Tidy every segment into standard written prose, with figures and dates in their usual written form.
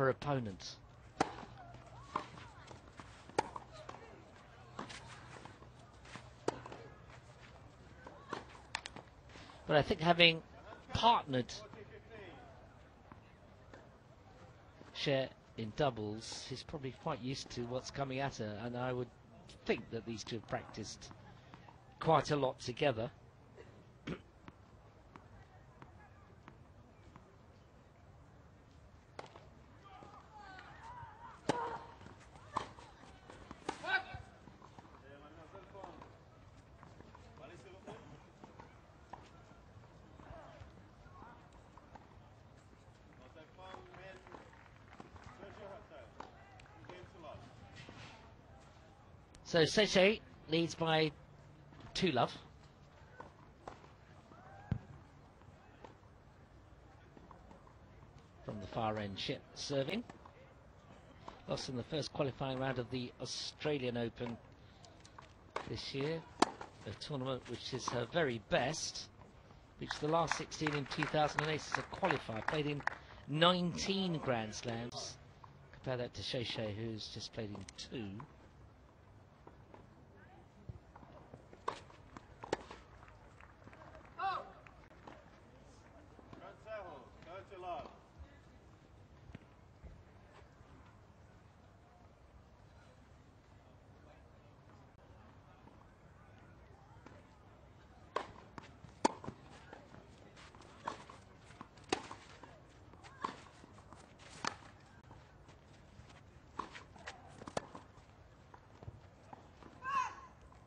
her opponent. But I think having partnered Hsieh in doubles, he's probably quite used to what's coming at her, and I would think that these two have practiced quite a lot together. So Saisai leads by 2-love. From the far end, Hsieh serving. Lost in the first qualifying round of the Australian Open this year. A tournament which is her very best. Reached the last 16 in 2008 as a qualifier. Played in 19 Grand Slams. Compare that to Hsieh, who's just played in 2.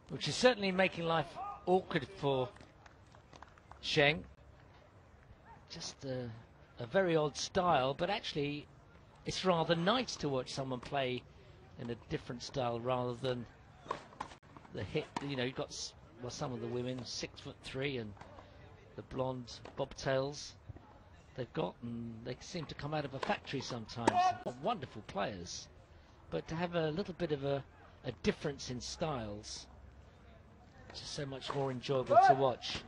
Which is certainly making life awkward for Zheng. Just a very odd style, but actually it's rather nice to watch someone play in a different style rather than the hit. You know, you've got some of the women 6'3" and the blonde bobtails they've got, and they seem to come out of a factory sometimes. Wonderful players, but to have a little bit of a difference in styles, just so much more enjoyable to watch.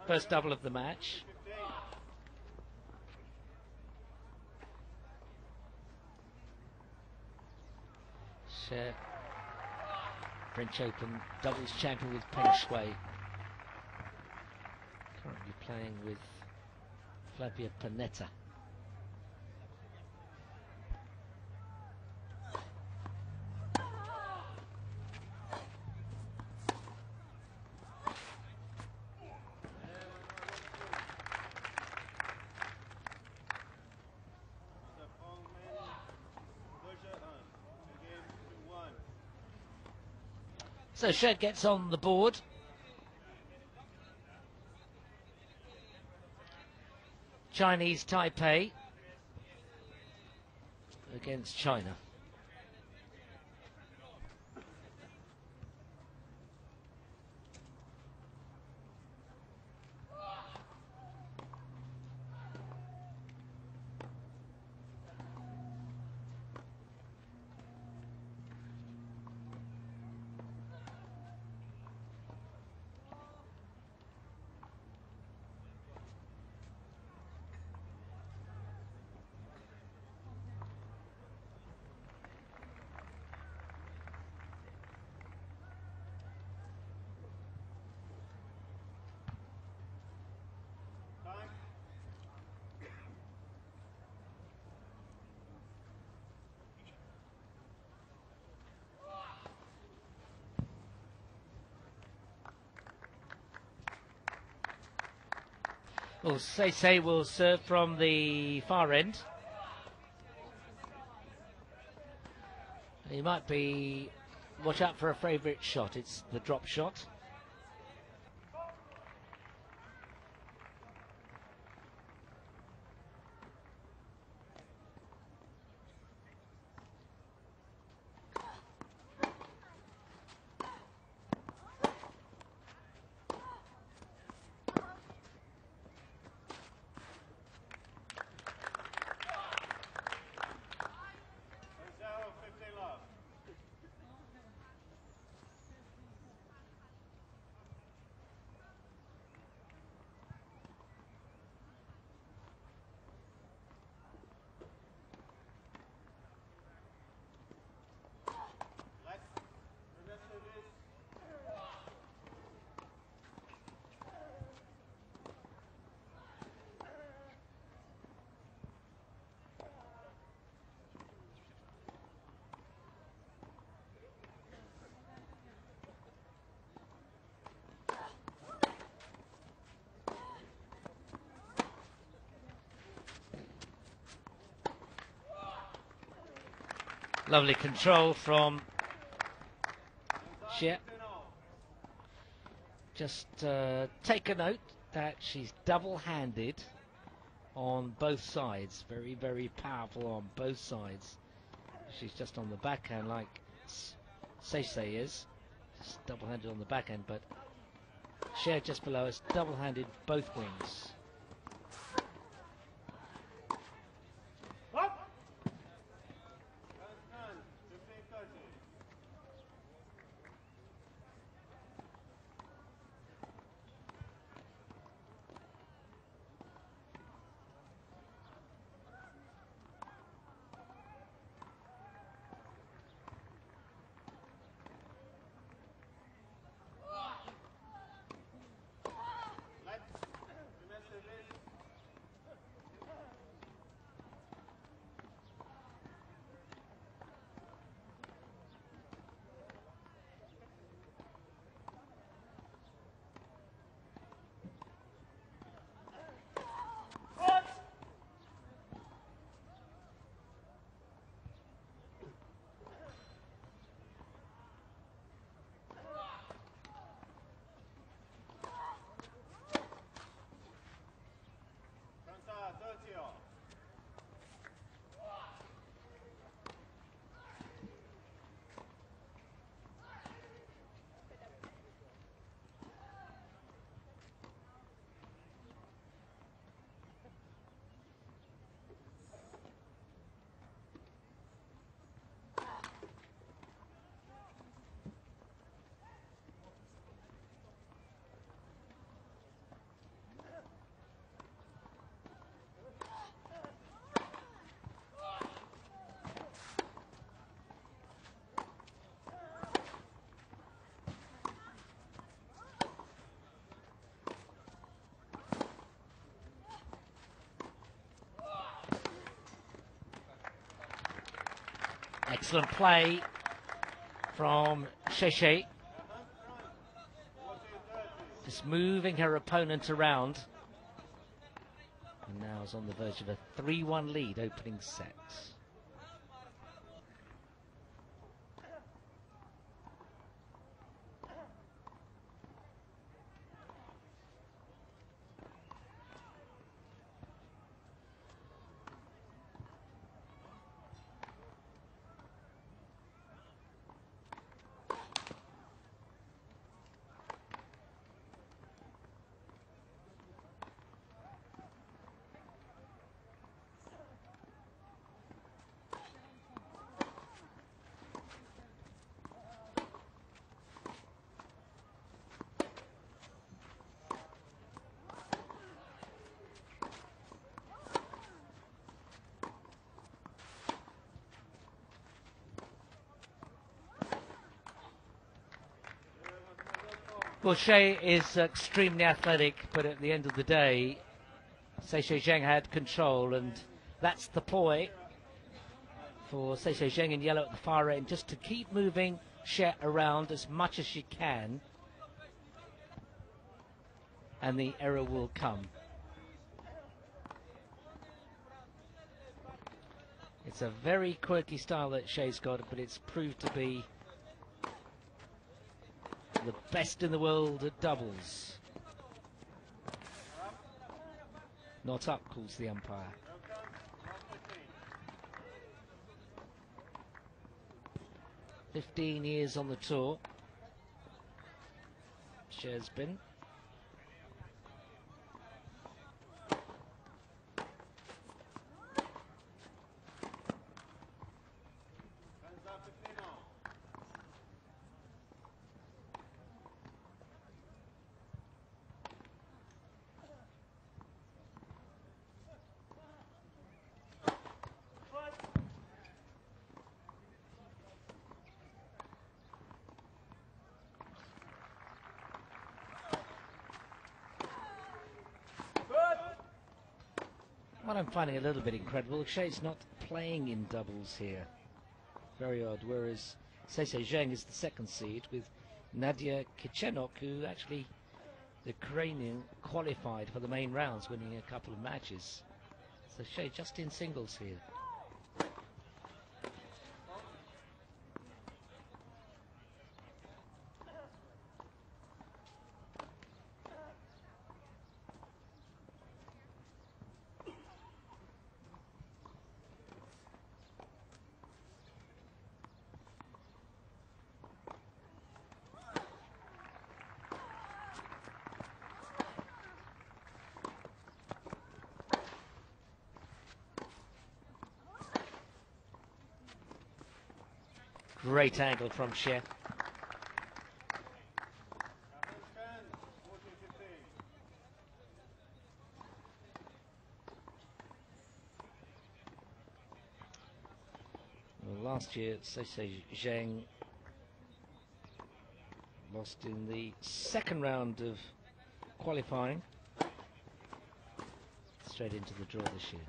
First double of the match. Hsieh, French Open doubles champion with Su-wei. Currently playing with Flavia Pennetta. So Hsieh gets on the board. Chinese Taipei against China. Well, Saisai will serve from the far end. He might be, watch out for a favourite shot, it's the drop shot. Lovely control from Hsieh. Just take a note that she's double-handed on both sides. Very, very powerful on both sides. She's just on the backhand like Saisai is. Just double-handed on the backhand, but Hsieh just below us, double-handed both wings. Excellent play from Hsieh. Just moving her opponent around. And now is on the verge of a 3-1 lead opening set. Well, Hsieh is extremely athletic, but at the end of the day, ZHENG had control, and that's the ploy for ZHENG in yellow at the far end, just to keep moving Hsieh around as much as she can, and the error will come. It's a very quirky style that Hsieh's got, but it's proved to be the best in the world at doubles. Not up, calls the umpire. "15 years on the tour, Hsieh's been. What I'm finding a little bit incredible, Hsieh's not playing in doubles here. Very odd, whereas ZHENG is the second seed with Nadia Kichenok, who actually, the Ukrainian, qualified for the main rounds, winning a couple of matches. So Hsieh just in singles here. Great angle from Hsieh. Well, last year, ZHENG lost in the second round of qualifying. Straight into the draw this year.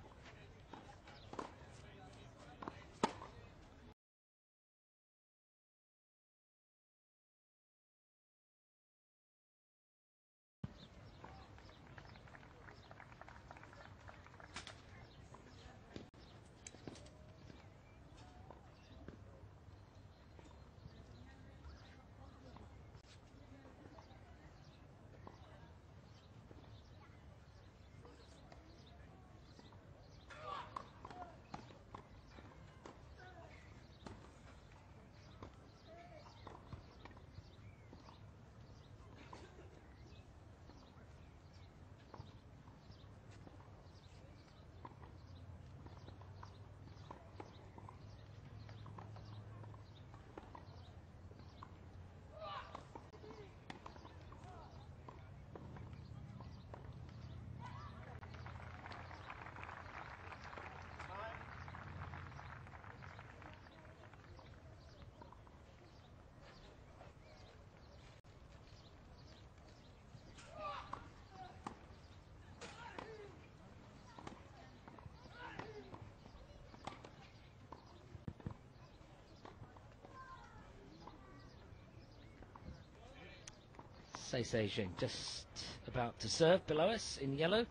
ZHENG just about to serve below us in yellow,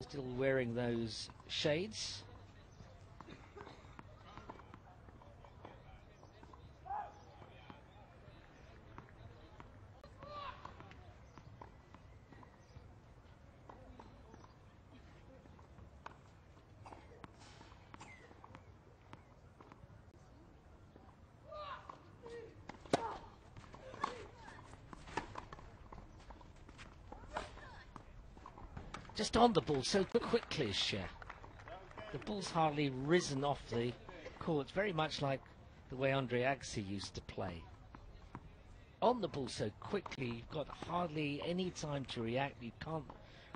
still wearing those shades. Just on the ball so quickly, Hsieh. The ball's hardly risen off the court. It's very much like the way Andre Agassi used to play. On the ball so quickly, you've got hardly any time to react. You can't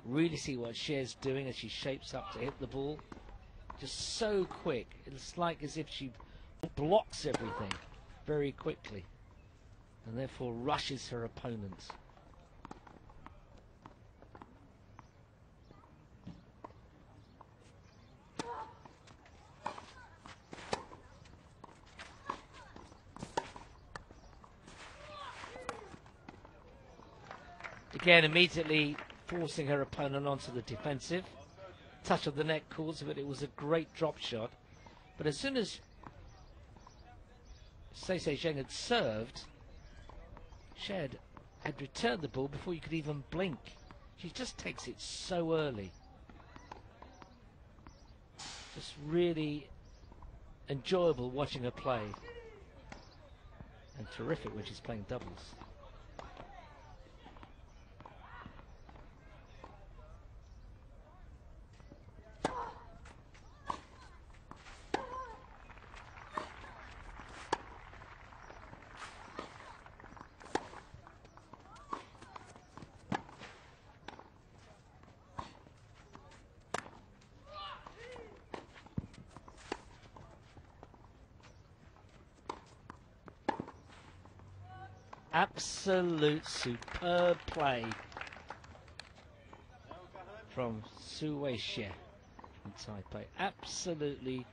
really see what Hsieh's doing as she shapes up to hit the ball. Just so quick. It's like as if she blocks everything very quickly and therefore rushes her opponents. Again, immediately forcing her opponent onto the defensive. Touch of the neck calls of it. It was a great drop shot. But as soon as ZHENG had served, Hsieh had returned the ball before you could even blink. She just takes it so early. Just really enjoyable watching her play. And terrific when she's playing doubles. Absolute superb play from Su-wei Hsieh from Taipei. Absolutely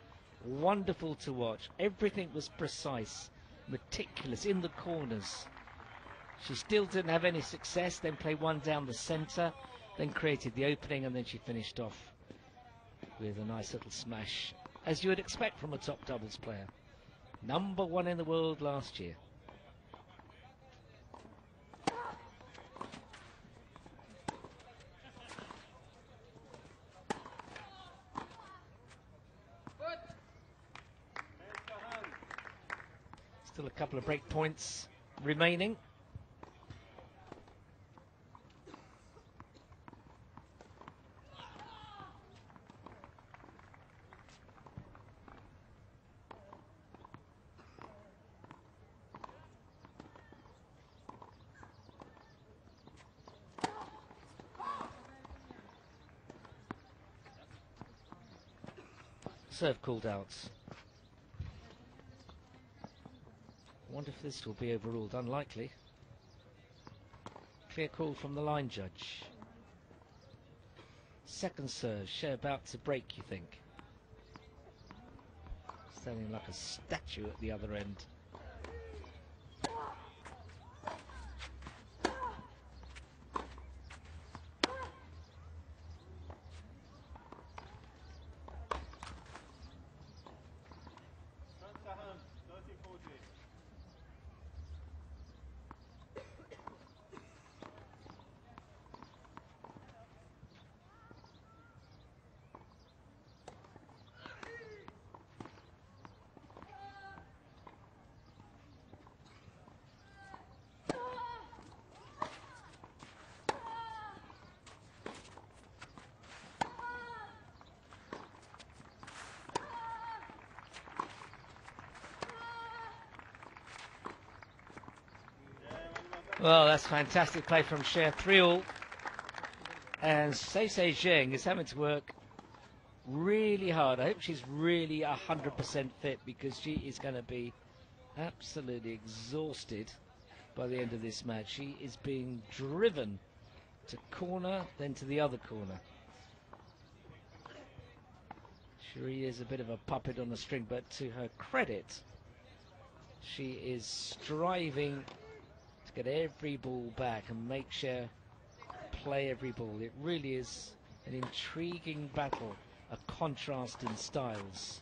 wonderful to watch. Everything was precise, meticulous in the corners. She still didn't have any success, then played one down the centre, then created the opening, and then she finished off with a nice little smash, as you would expect from a top doubles player. #1 in the world last year. Still a couple of break points remaining. serve called out. I wonder if this will be overruled. Unlikely. Clear call from the line judge. Second serve. Hsieh about to break, you think? Standing like a statue at the other end. Well, that's fantastic play from Hsieh, 3-all. And Saisai ZHENG is having to work really hard. I hope she's really 100% fit, because she is going to be absolutely exhausted by the end of this match. She is being driven to corner, then to the other corner. She really is a bit of a puppet on the string, but to her credit, she is striving to get every ball back and make sure play every ball. It really is an intriguing battle, a contrast in styles.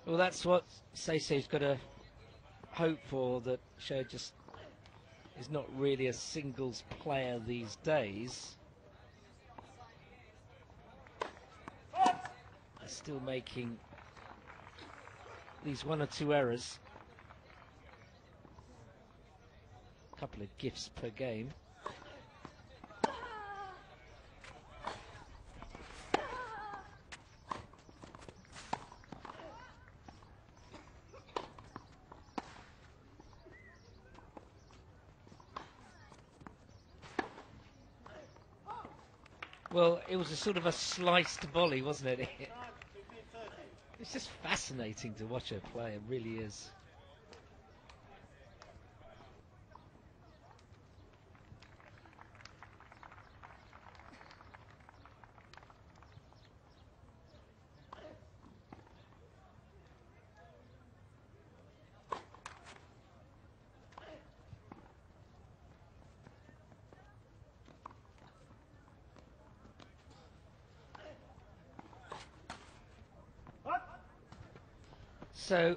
Well, that's what Saisai's got to hope for, that Hsieh just is not really a singles player these days. Still making these 1 or 2 errors. A couple of gifts per game. Well, it was a sort of a sliced volley, wasn't it? It's just fascinating to watch her play, it really is. So,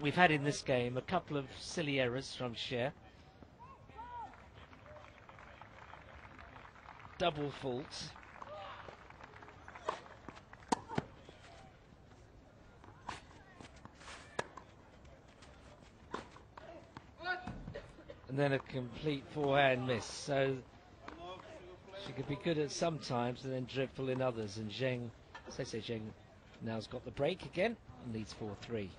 we've had in this game a couple of silly errors from Hsieh. Double faults. And then a complete forehand miss. So, she could be good at some times and then dreadful in others. And Saisai ZHENG now's got the break again and leads 4-3.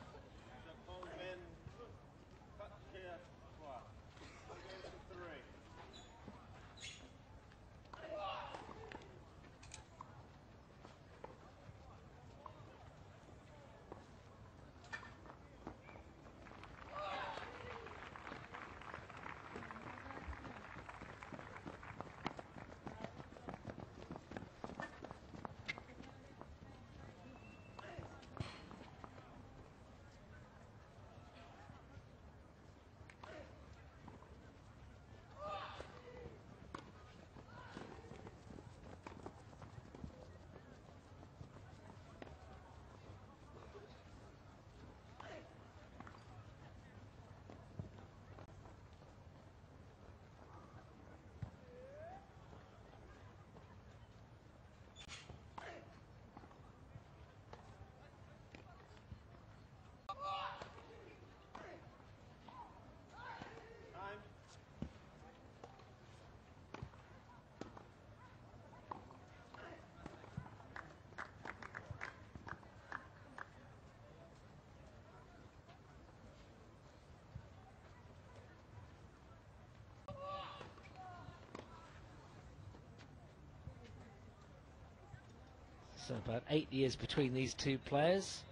So about 8 years between these two players,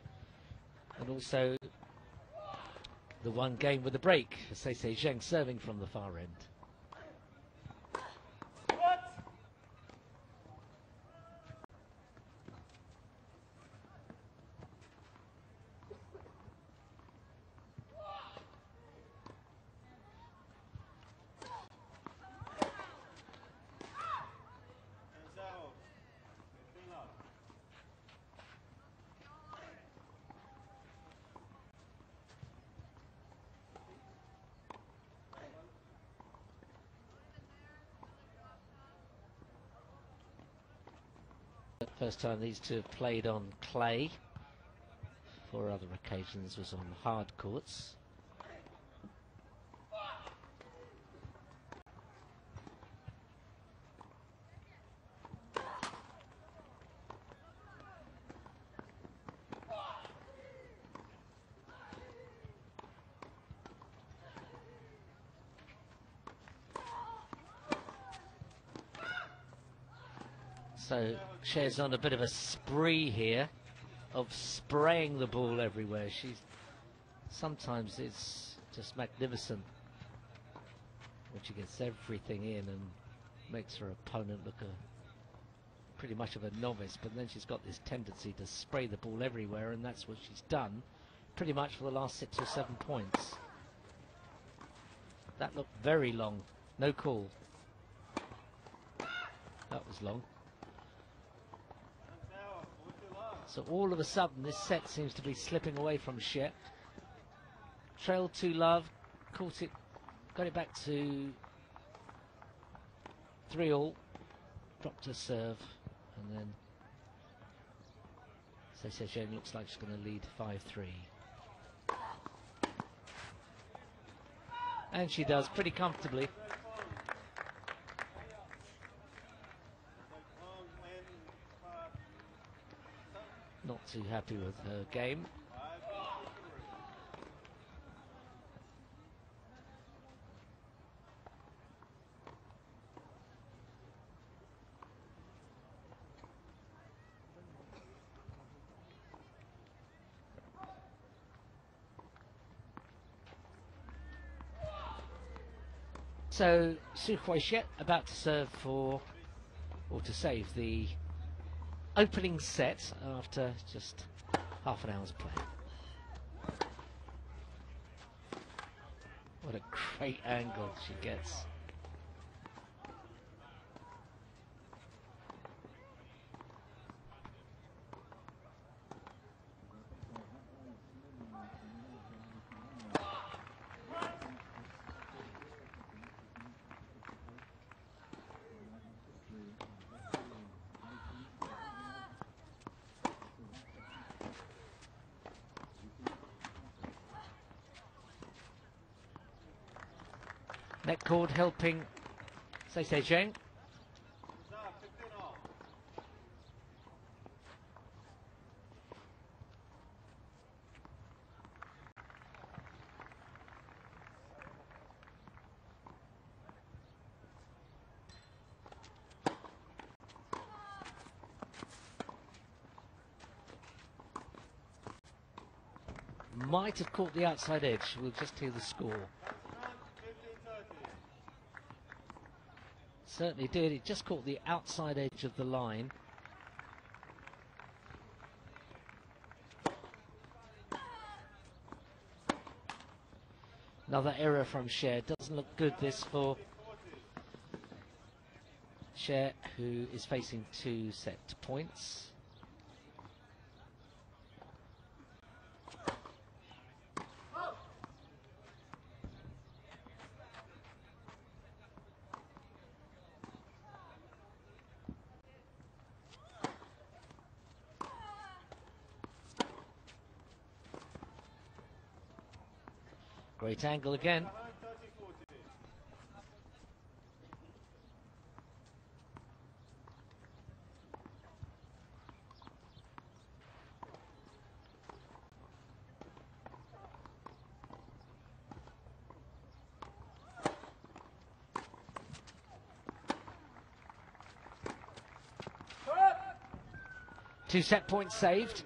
and also the one game with a break. Saisai ZHENG serving from the far end. First time these two have played on clay. 4 other occasions was on hard courts. So Hsieh's on a bit of a spree here of spraying the ball everywhere. Sometimes it's just magnificent when she gets everything in and makes her opponent look pretty much of a novice, but then she's got this tendency to spray the ball everywhere, and that's what she's done pretty much for the last 6 or 7 points. That looked very long. No call. That was long. So all of a sudden this set seems to be slipping away from Hsieh. Trailed 2-love, caught it, got it back to 3-all, dropped her serve, and then Saisai ZHENG looks like she's going to lead 5-3. And she does pretty comfortably. Not too happy with her game. So Su-wei about to serve for, or to save the opening set after just half an hour's play. What a great angle she gets. Net cord helping Saisai ZHENG. Might have caught the outside edge. We'll just hear the score. Certainly did. It just caught the outside edge of the line. Another error from Hsieh. Doesn't look good this for Hsieh, who is facing 2 set points. Great angle again. 2 set points saved.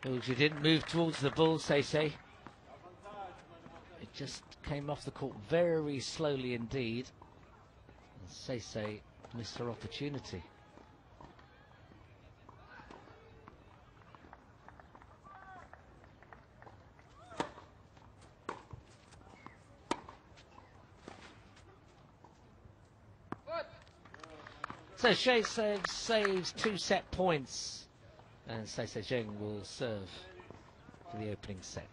Oh, she didn't move towards the ball, Saisai. It just came off the court very slowly indeed. And Saisai missed her opportunity. So Hsieh saves 2 set points, and Saisai ZHENG will serve for the opening set.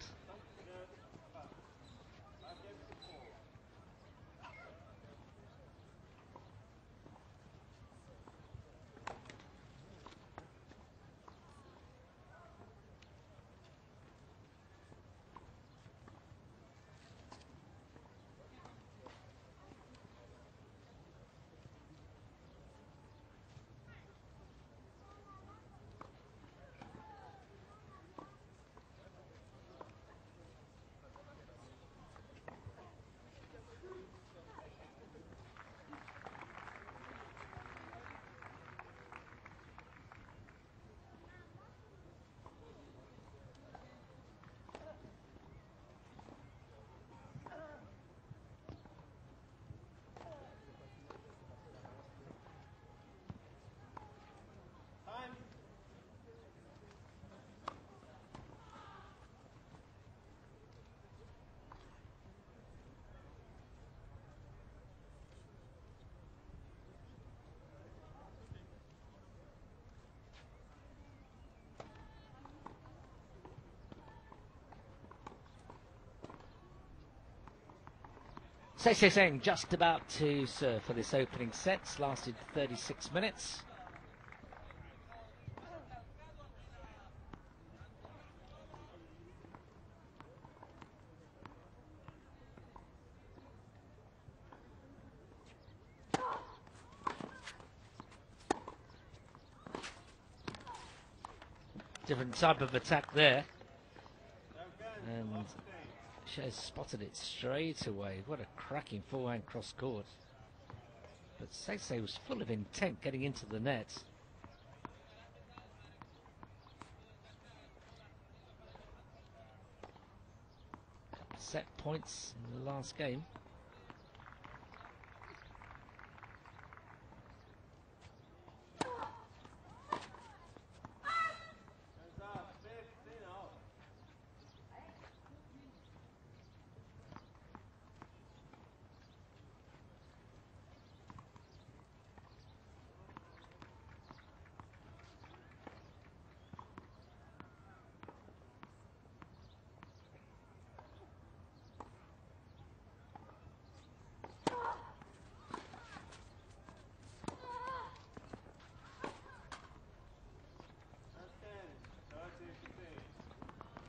Saisai ZHENG just about to serve for this opening set. It's lasted 36 minutes. Different type of attack there. And Hsieh spotted it straight away. What a cracking forehand cross court. But Saisai was full of intent getting into the net. Set points in the last game.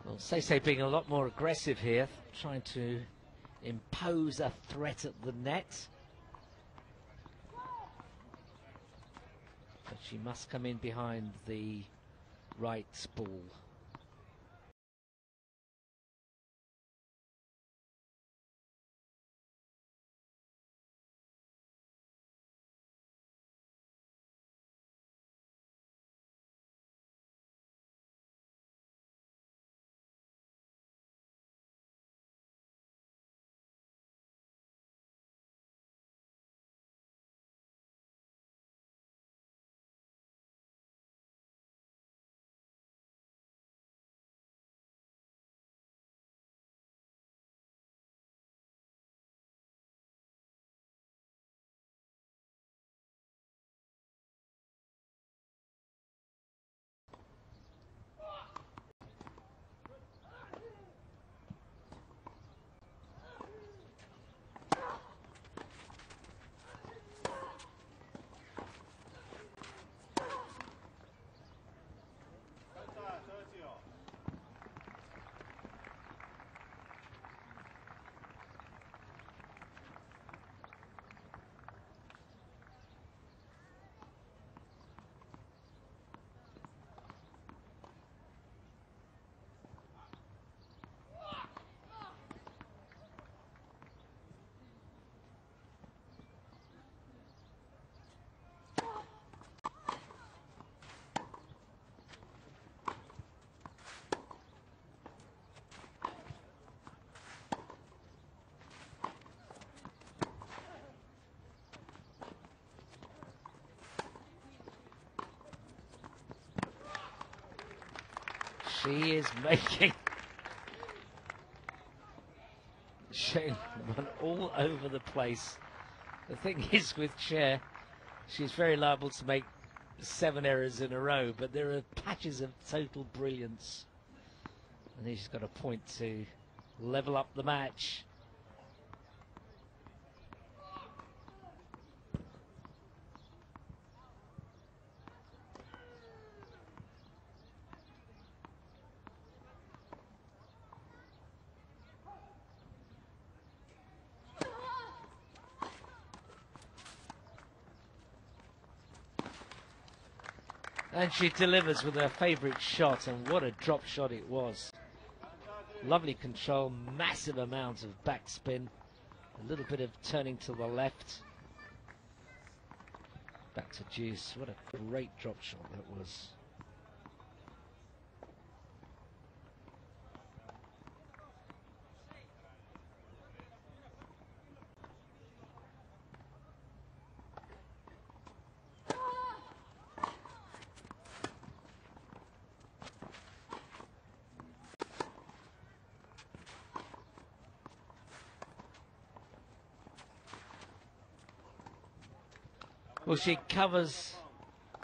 Well, Saisai being a lot more aggressive here, trying to impose a threat at the net. But she must come in behind the right ball. She is making Hsieh run all over the place. The thing is with Hsieh, she's very liable to make 7 errors in a row, but there are patches of total brilliance. And then she's got a point to level up the match. And she delivers with her favourite shot, and what a drop shot it was. Lovely control, massive amount of backspin, a little bit of turning to the left. Back to deuce. What a great drop shot that was. Well, she covers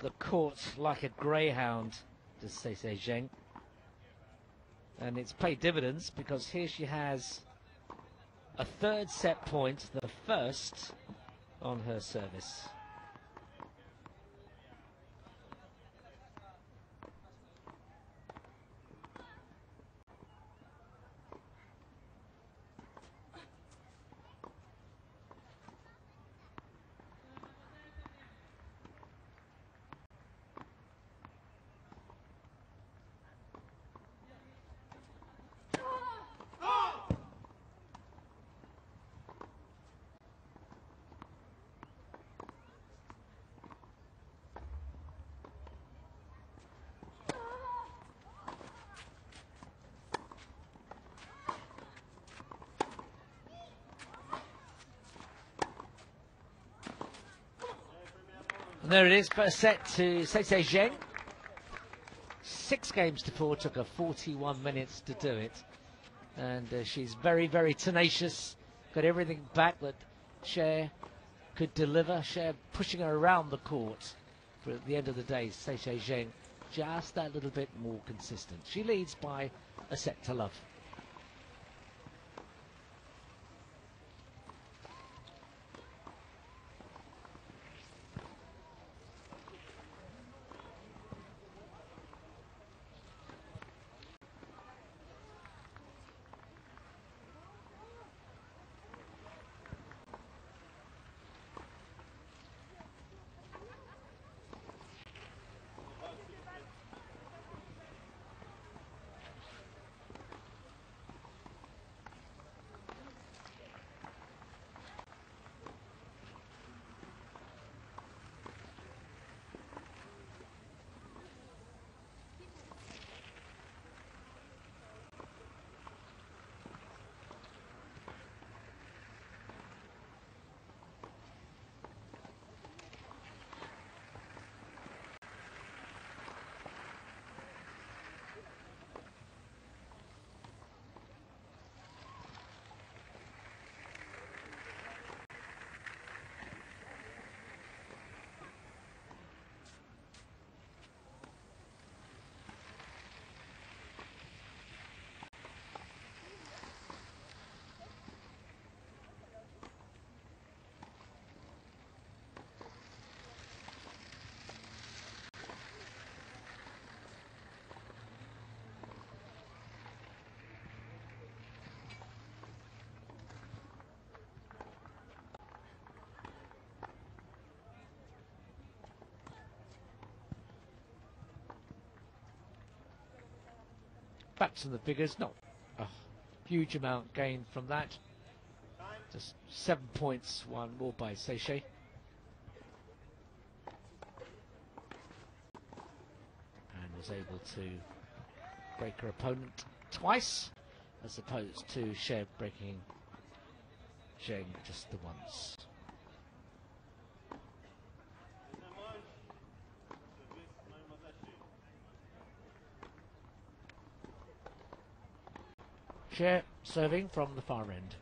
the court like a greyhound, does ZHENG. And it's paid dividends, because here she has a 3rd set point, the first on her service. And there it is, first set to ZHENG. 6 games to 4, took her 41 minutes to do it. And she's very, very tenacious, got everything back that Hsieh could deliver. Hsieh pushing her around the court. But at the end of the day, ZHENG just that little bit more consistent. She leads by a set to love. Back to the figures, not a huge amount gained from that. Just 7 points won more by Hsieh. And was able to break her opponent twice, as opposed to Hsieh breaking Zheng just the once. Hsieh serving from the far end.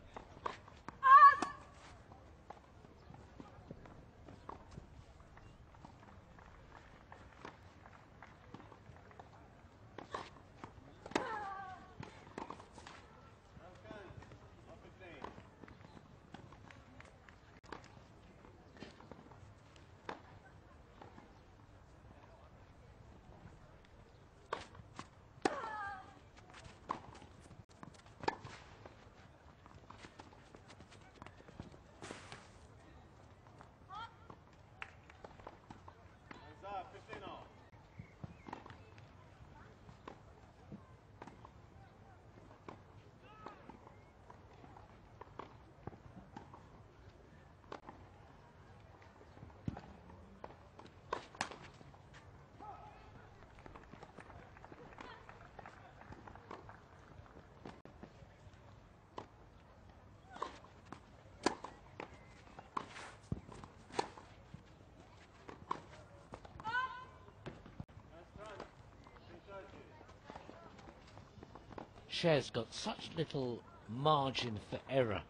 Hsieh's got such little margin for error.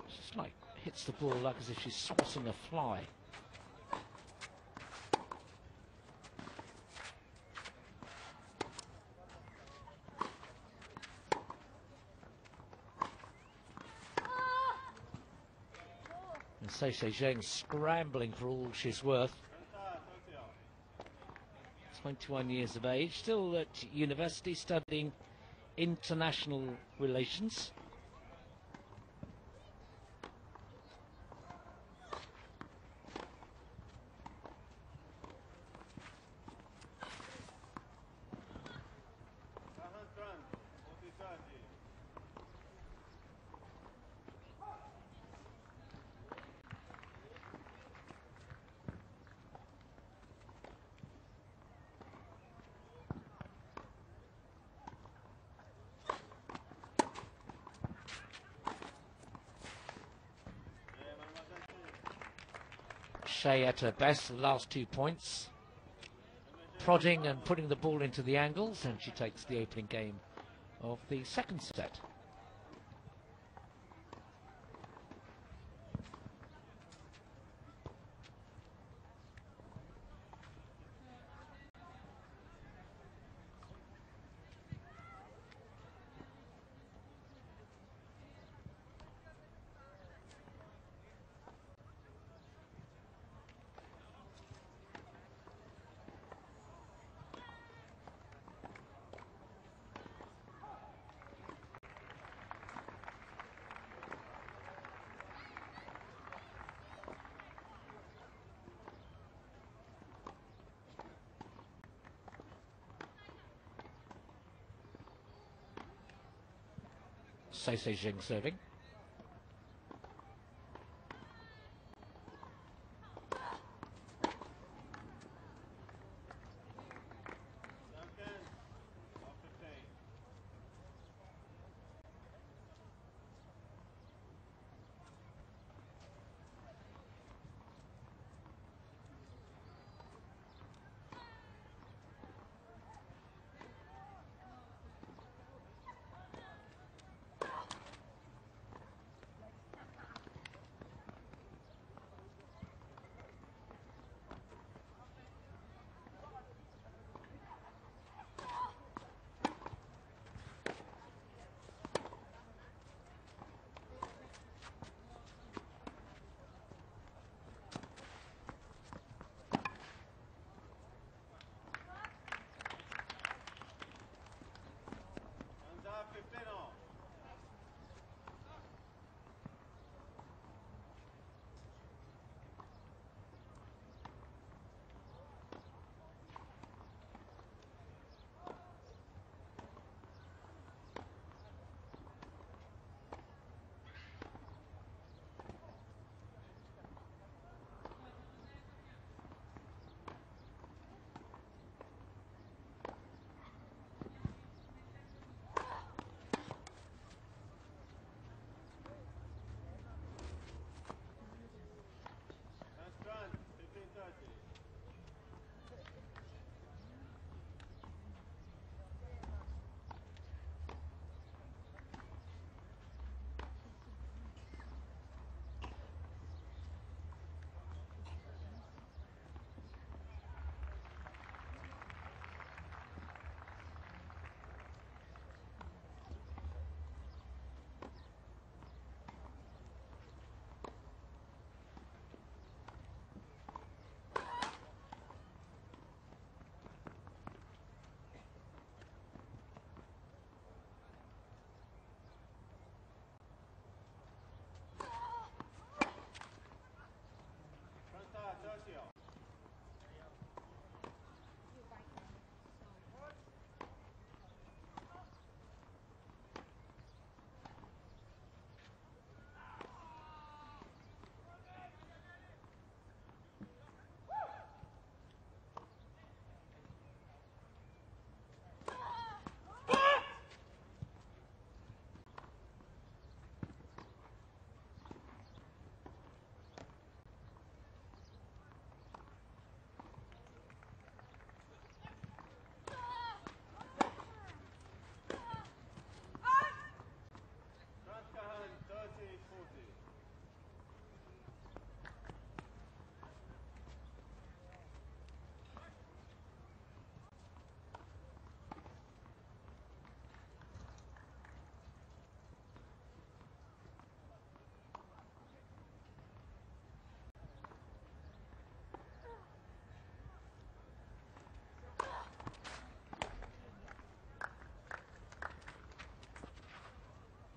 It's just like hits the ball like as if she's swatting a fly. And Saisai Zheng scrambling for all she's worth. 21 years of age, still at university studying international relations. Hsieh at her best, the last 2 points. Prodding and putting the ball into the angles, and she takes the opening game of the second set. Saisai Zheng serving.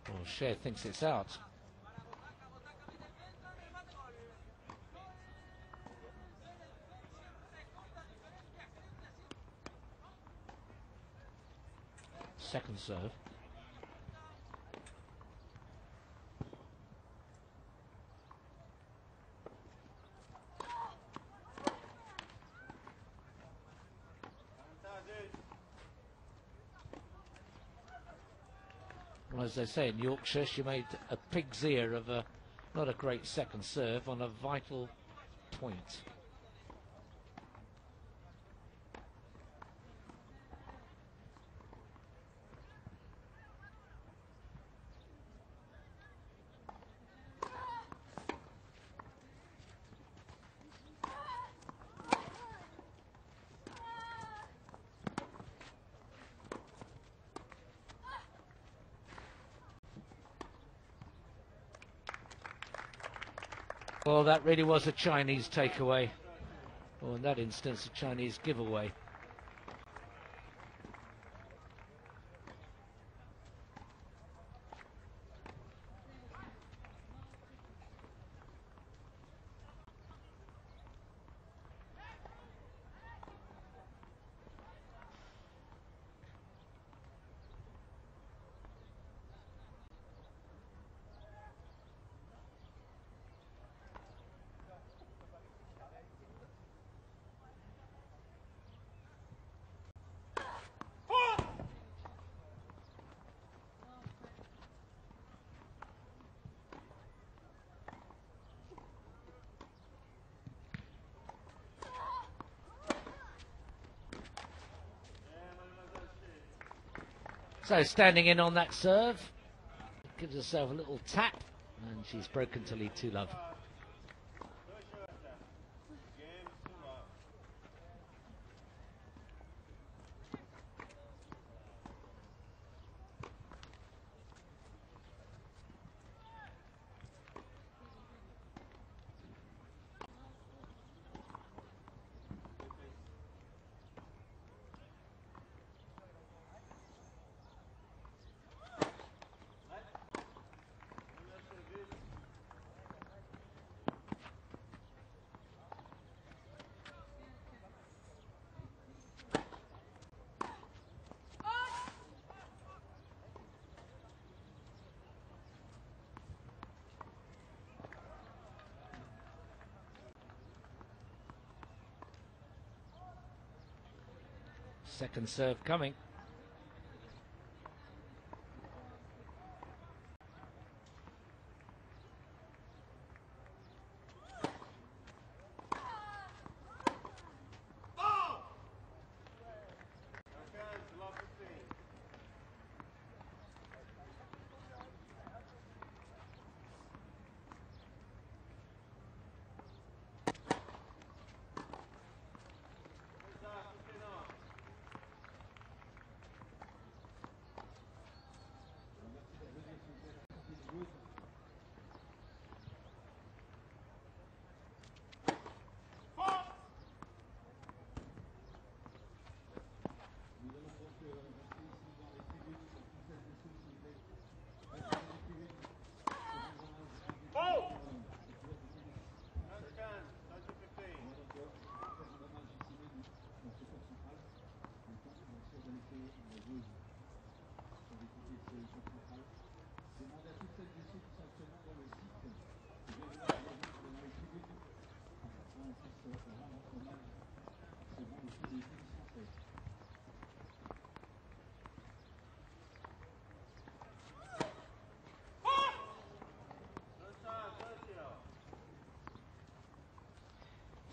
Well, Hsieh thinks it's out. Second serve. Well, as they say in Yorkshire, she made a pig's ear of a not a great second serve on a vital point. Well, that really was a Chinese takeaway, or in that instance, a Chinese giveaway. So standing in on that serve, gives herself a little tap, and she's broken to lead 2-love. Second serve coming.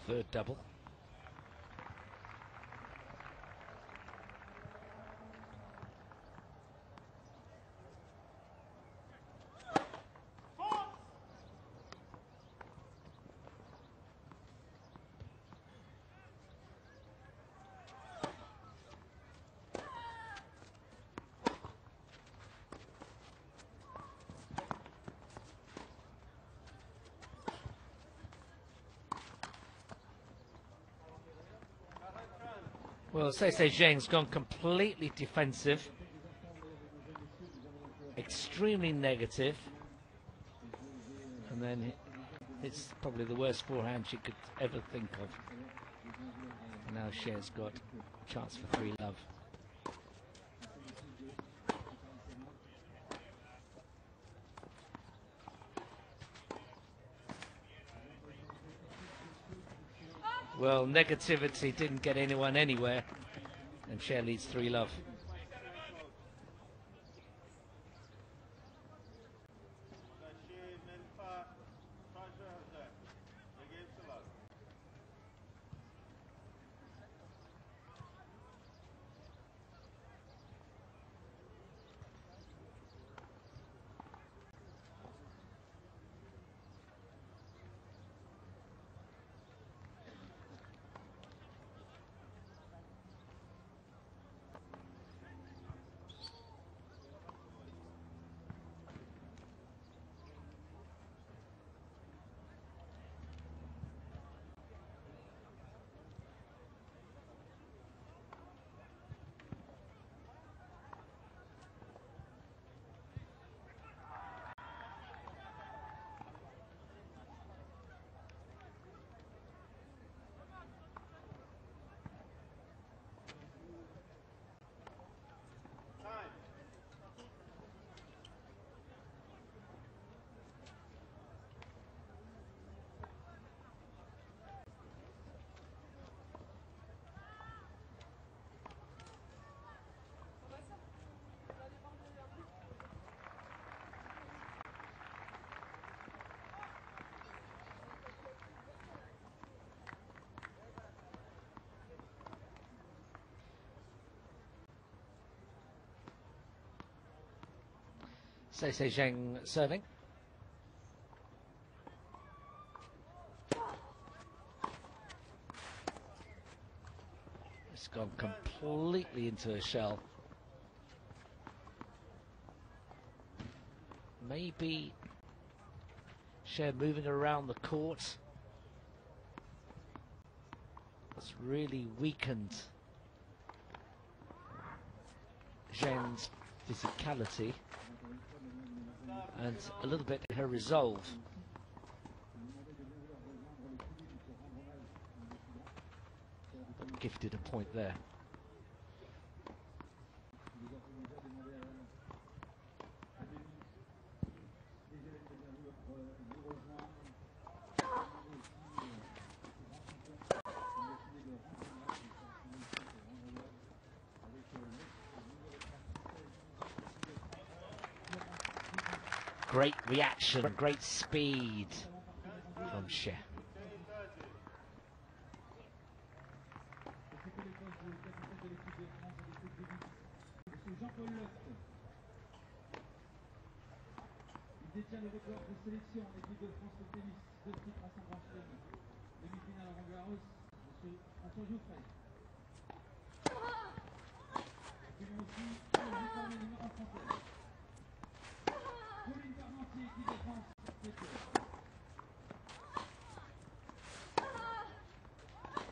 Third double. Well, ZHENG's gone completely defensive. extremely negative, and then it's probably the worst forehand she could ever think of. And now Hsieh's got a chance for 3-love. Well, negativity didn't get anyone anywhere, and Hsieh leads 3-love. ZHENG serving. It's gone completely into a shell. Maybe Hsieh moving around the court has really weakened Zheng's physicality and a little bit her resolve. But gifted a point there. Great reaction, great speed from Hsieh. Il détient le record de sélection en équipe de France de tennis, 2 titres à son grand chelem. Demi-finale à Roland-Garros, monsieur François Jouffret. Accueillons aussi le numéro français. Pauline Parmentier, équipe de France, Pékin.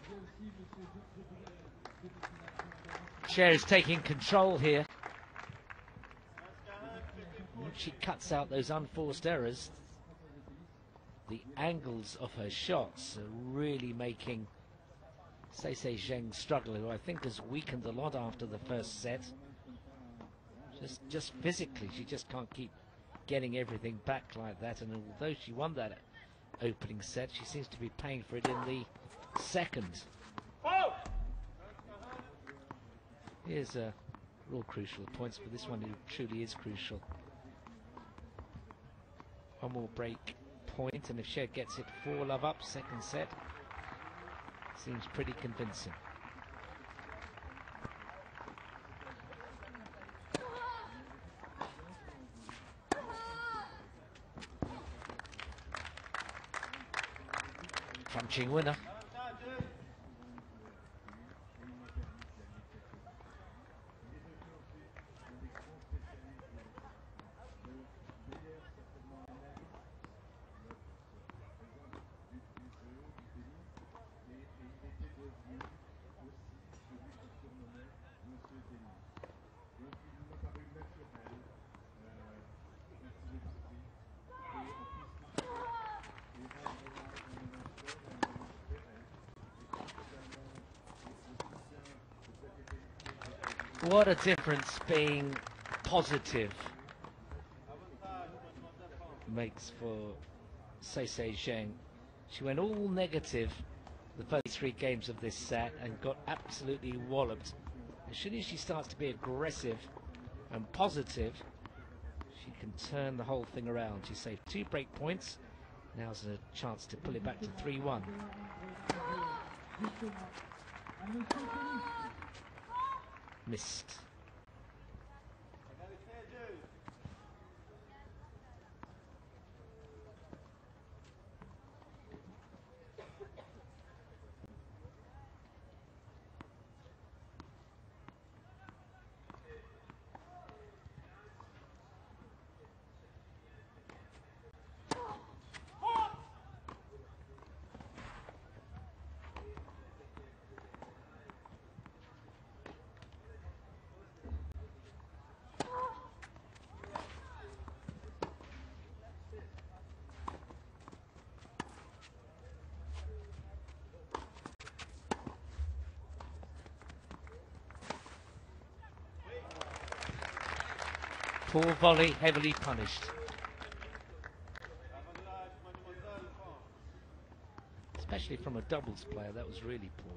Il y a aussi monsieur Georges Bourrel, demi-finale à Roland-Garros. Hsieh is taking control here. She cuts out those unforced errors. The angles of her shots are really making ZHENG struggle, who I think has weakened a lot after the first set. Just physically, she just can't keep getting everything back like that. And although she won that opening set, she seems to be paying for it in the second. Here's all crucial points, but this one truly is crucial. One more break point, and if Hsieh gets it 4-love up, second set, seems pretty convincing. Punching winner. What a difference being positive makes for Saisai ZHENG. She went all negative the first 3 games of this set and got absolutely walloped. As soon as she starts to be aggressive and positive, she can turn the whole thing around. She saved 2 break points. Now's a chance to pull it back to 3-1. Missed. Poor volley, heavily punished. Especially from a doubles player, that was really poor.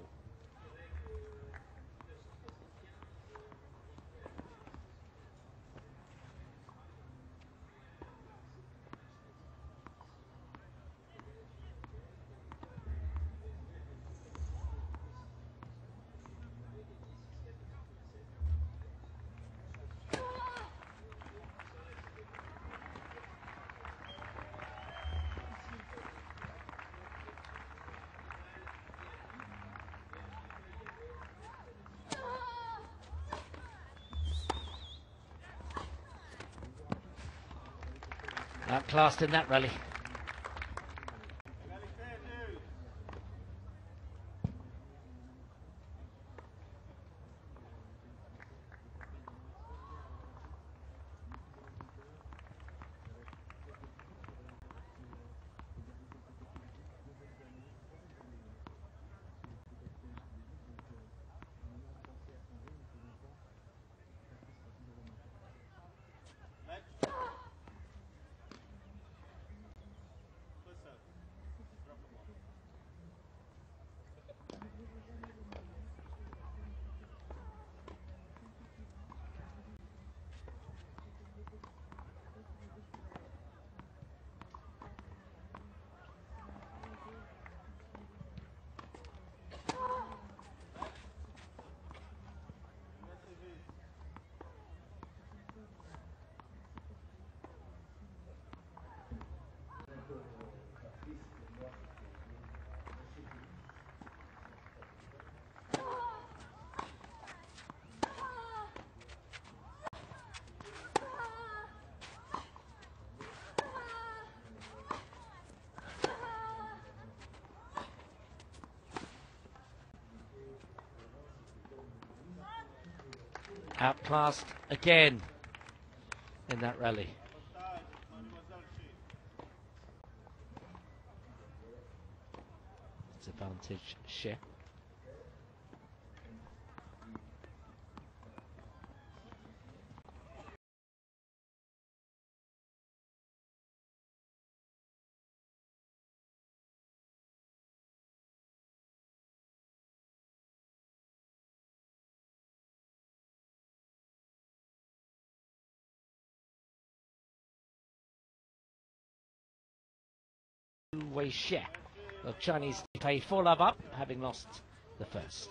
Outclassed in that rally. Outclassed again in that rally. It's advantage Hsieh. Su-wei Hsieh of Chinese Taipei 4-love up, having lost the first.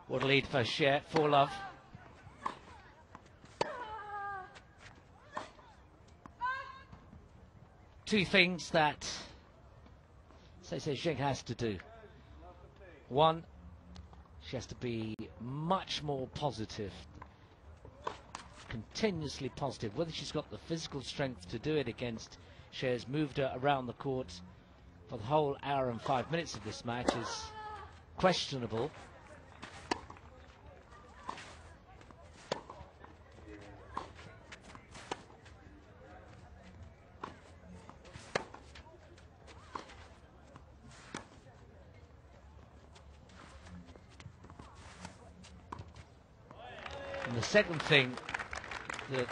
What a lead for Hsieh, 4-love. Two things that Saisai ZHENG has to do. One, She has to be much more positive, continuously positive. Whether she's got the physical strength to do it against Hsieh's moved her around the court for the whole hour and 5 minutes of this match is questionable. And the second thing that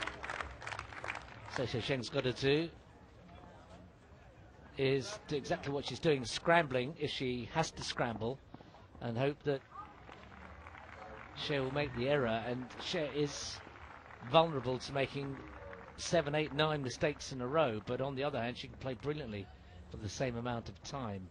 ZHENG's got to do is do exactly what she's doing, scrambling if she has to scramble, and hope that Hsieh will make the error. And Hsieh is vulnerable to making 7, 8, 9 mistakes in a row, but on the other hand she can play brilliantly for the same amount of time.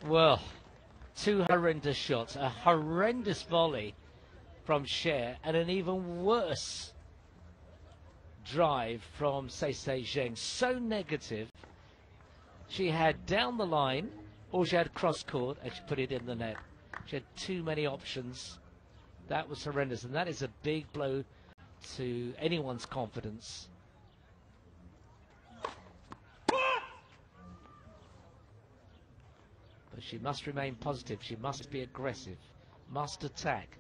Well, two horrendous shots, a horrendous volley from Hsieh, and an even worse drive from Saisai Zheng. So negative. She had down the line, or she had cross court, and she put it in the net. She had too many options. That was horrendous, and that is a big blow to anyone's confidence. But she must remain positive, she must be aggressive, must attack.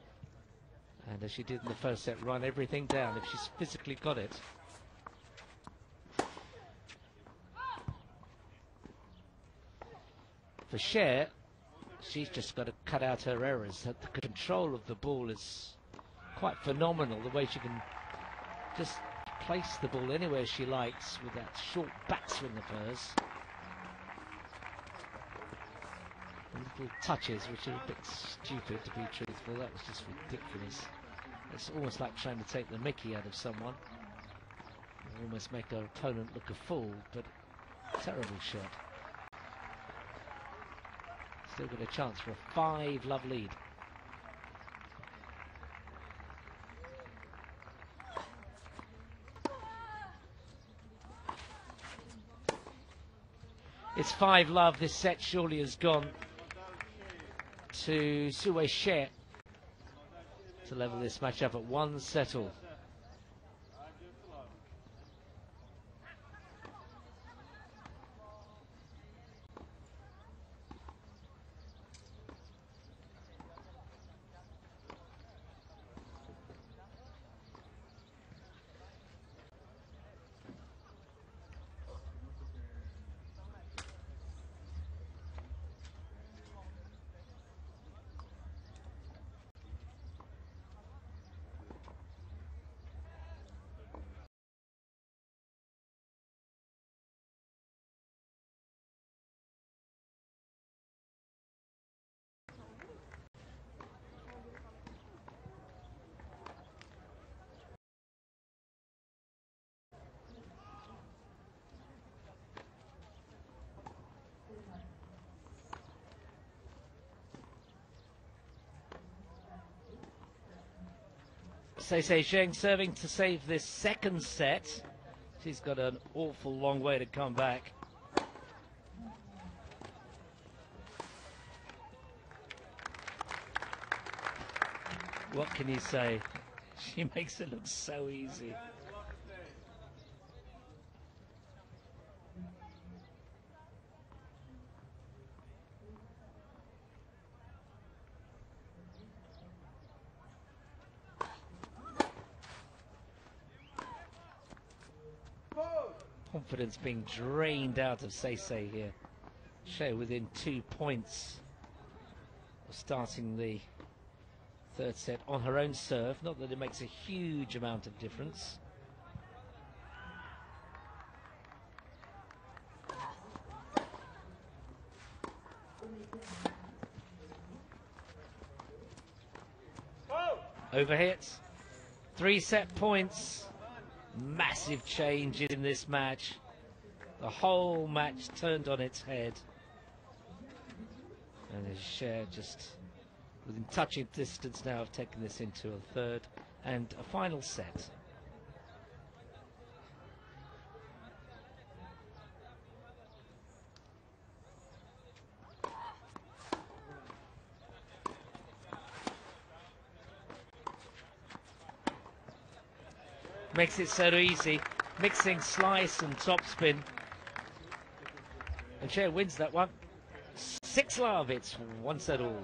And as she did in the first set, run everything down if she's physically got it. For Hsieh, she's just got to cut out her errors. The control of the ball is quite phenomenal, the way she can just place the ball anywhere she likes with that short backswing of hers. Little touches which are a bit stupid, to be truthful. That was just ridiculous. It's almost like trying to take the mickey out of someone, almost make our opponent look a fool, but terrible shot. Still got a chance for a 5-love lead. It's 5-love. This set surely has gone to Su-wei Hsieh to level this match up at 1 all. Saisai Zheng serving to save this second set. She's got an awful long way to come back. What can you say? She makes it look so easy. Confidence being drained out of Saisai here. Hsieh within 2 points of starting the third set on her own serve. Not that it makes a huge amount of difference. Overhit. 3 set points. Massive change in this match. The whole match turned on its head. And Hsieh just within touching distance now of taking this into a third and a final set. Makes it so easy, mixing slice and topspin. And Hsieh wins that one. 6-love, it's 1-set all.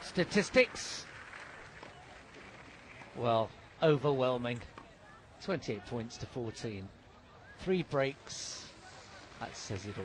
Statistics, well, overwhelming. 28 points to 14. 3 breaks, that says it all.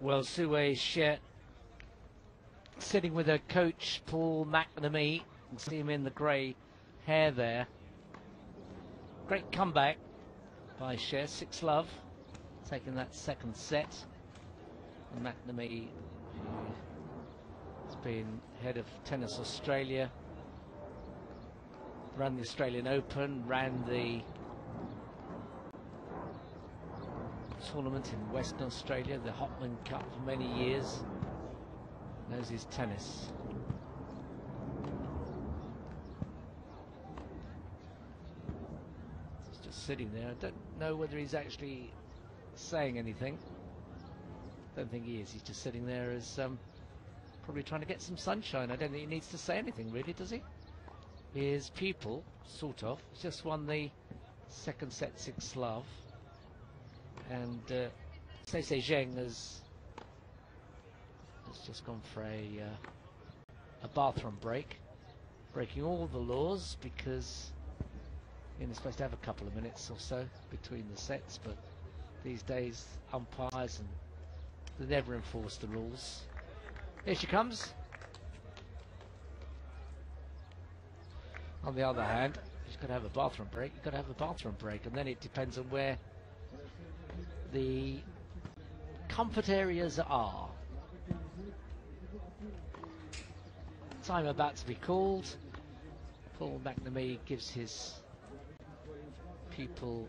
Well, Su-wei Hsieh sitting with her coach, Paul McNamee. You can see him in the grey hair there. Great comeback by Hsieh, 6-love, taking that second set. And McNamee, who has been head of Tennis Australia, ran the Australian Open, ran the tournament in Western Australia, the Hopman Cup for many years, knows his tennis. He's just sitting there. I don't know whether he's actually saying anything. Don't think he is. He's just sitting there as probably trying to get some sunshine. I don't think he needs to say anything really, does he? his pupil, sort of. He's just won the second set 6 love. And Saisai ZHENG has just gone for a bathroom break, breaking all the laws because you're supposed to have a couple of minutes or so between the sets, but these days umpires and they never enforce the rules. Here she comes. On the other hand, you've got to have a bathroom break. You've got to have a bathroom break, and then it depends on where the comfort areas are. Time about to be called. Paul McNamee gives his pupil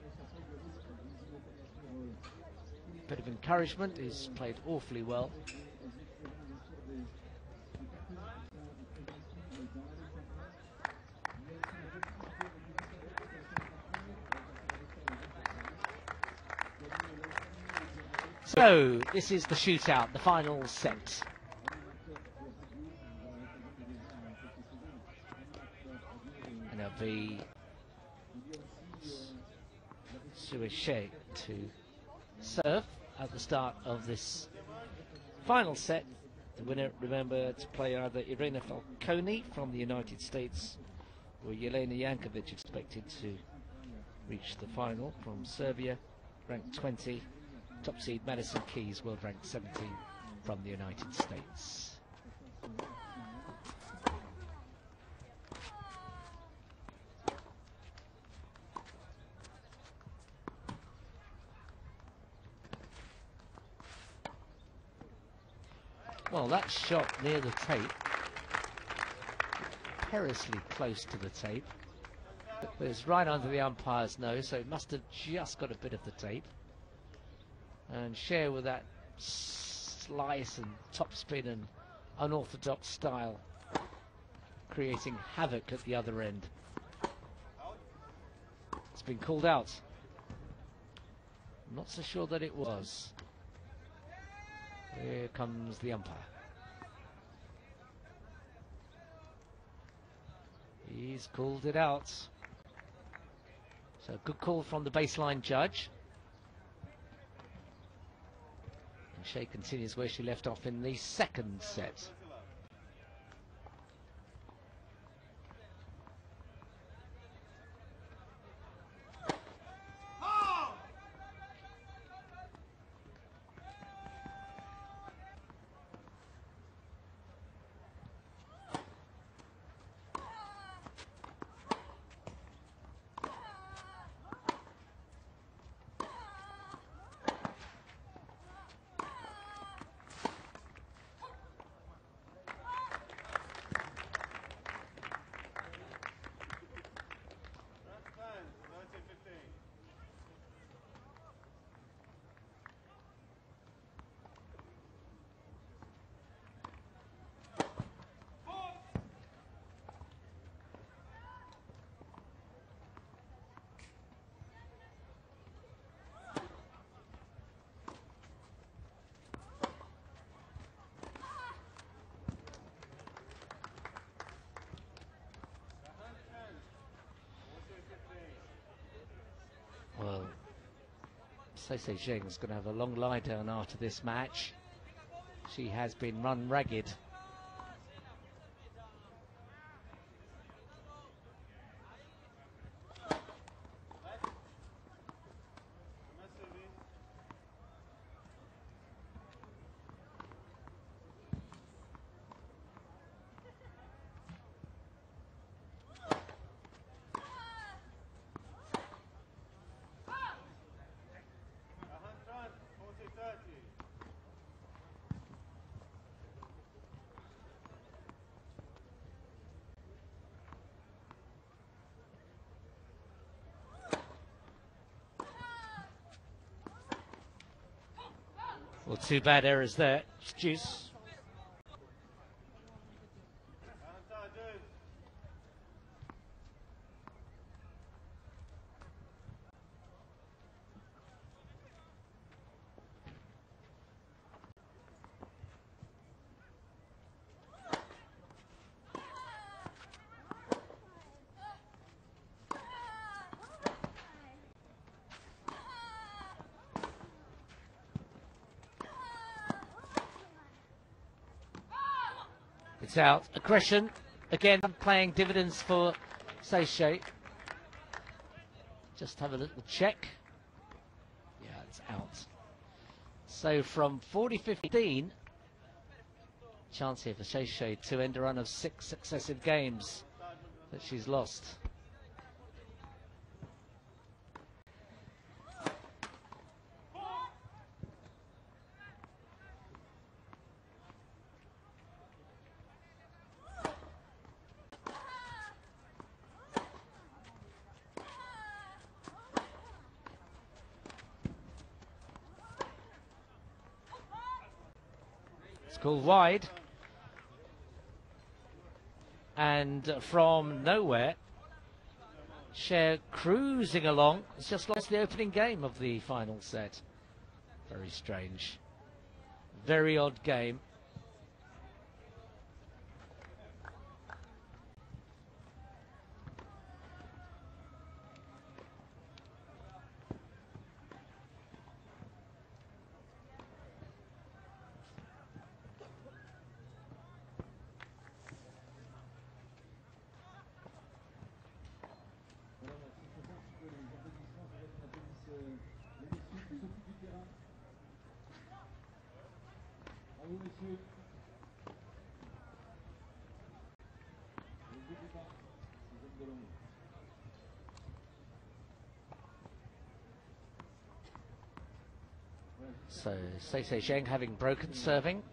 a bit of encouragement. He's played awfully well. So, this is the shootout, the final set. And it'll be Su-wei to serve at the start of this final set. The winner, remember, to play either Irina Falconi from the United States or Jelena Jankovic, expected to reach the final from Serbia, ranked 20. Top seed Madison Keys, world ranked 17 from the United States. Well, that shot near the tape, perilously close to the tape, but it's right under the umpire's nose, so it must have just got a bit of the tape. And Hsieh with that slice and topspin and unorthodox style, creating havoc at the other end. It's been called out. I'm not so sure that it was. Here comes the umpire. He's called it out. So good call from the baseline judge. Hsieh continues where she left off in the second set. Well, Saisai ZHENG is going to have a long lie down after this match. She has been run ragged. Well, two bad errors there. It's juice. It's out. Aggression again playing dividends for Saisai. Just have a little check. Yeah, it's out. So from 40-15, chance here for Hsieh to end a run of 6 successive games that she's lost. It's called wide. And from nowhere, Hsieh cruising along. It's just lost the opening game of the final set. Very strange. Very odd game. So ZHENG having broken serving.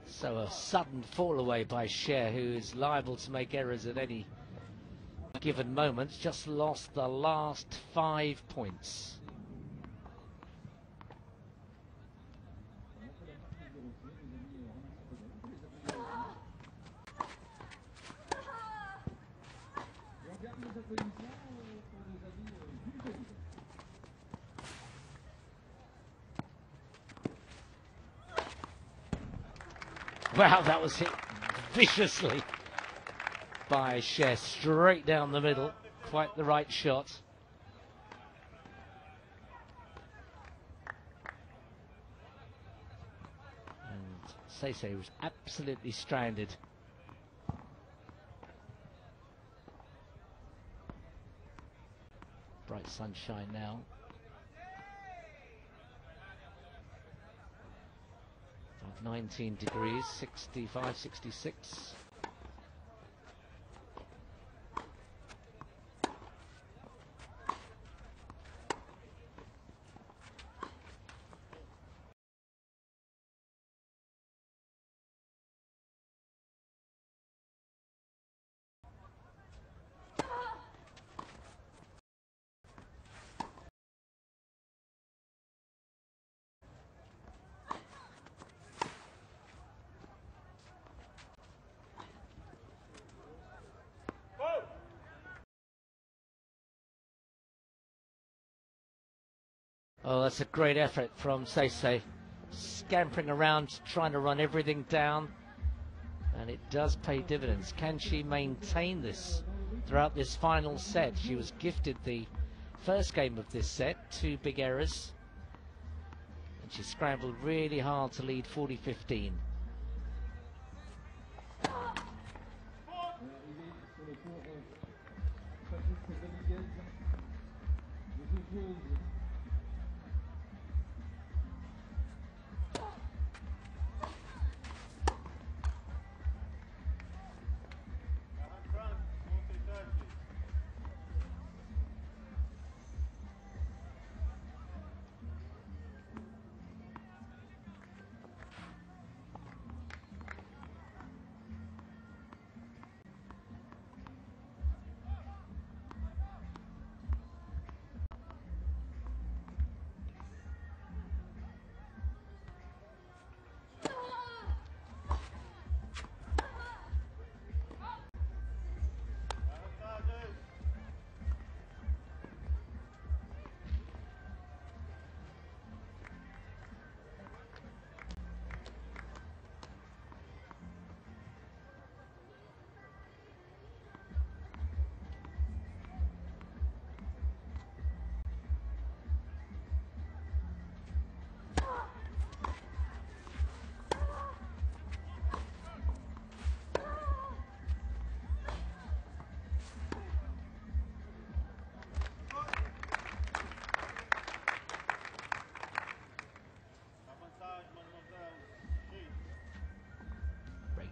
So a sudden fall away by Hsieh, who is liable to make errors at any given moment. Just lost the last 5 points. Wow, that was hit viciously by Hsieh, straight down the middle. Quite the right shot. And Saisai was absolutely stranded. Bright sunshine now. 19 degrees, 65, 66. Oh, that's a great effort from Saisai. Scampering around, trying to run everything down. And it does pay dividends. Can she maintain this throughout this final set? She was gifted the first game of this set, 2 big errors. And she scrambled really hard to lead 40-15.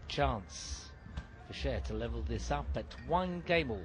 chance for Hsieh to level this up at 1-game-all.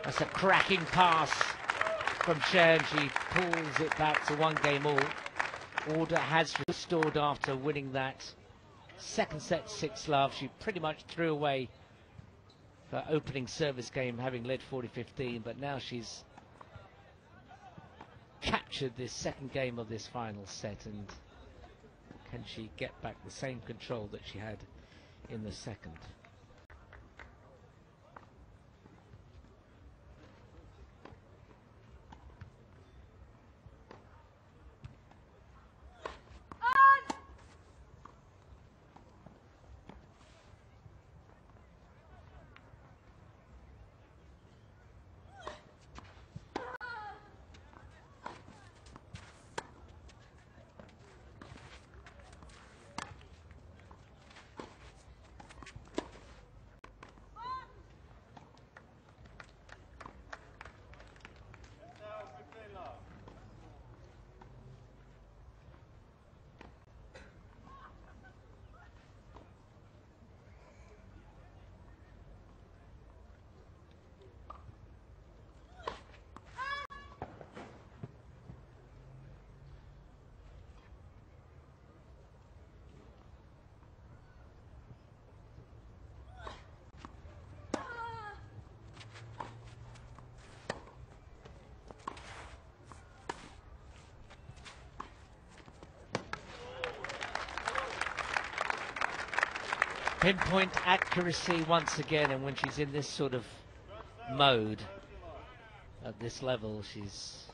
That's a cracking pass from Hsieh, and she pulls it back to 1-game-all. Order has restored after winning that second set 6-love. She pretty much threw away her opening service game, having led 40-15, but now she's captured this second game of this final set, and can she get back the same control that she had in the second? Pinpoint accuracy once again, and when she's in this sort of mode at this level, she's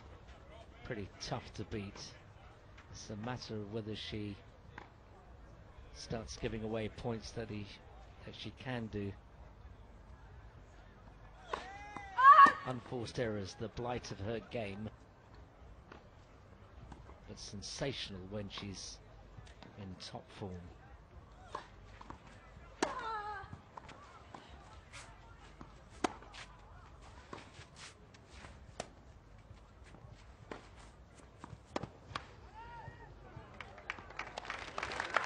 pretty tough to beat. It's a matter of whether she starts giving away points that she can do. Unforced errors, the blight of her game, but sensational when she's in top form.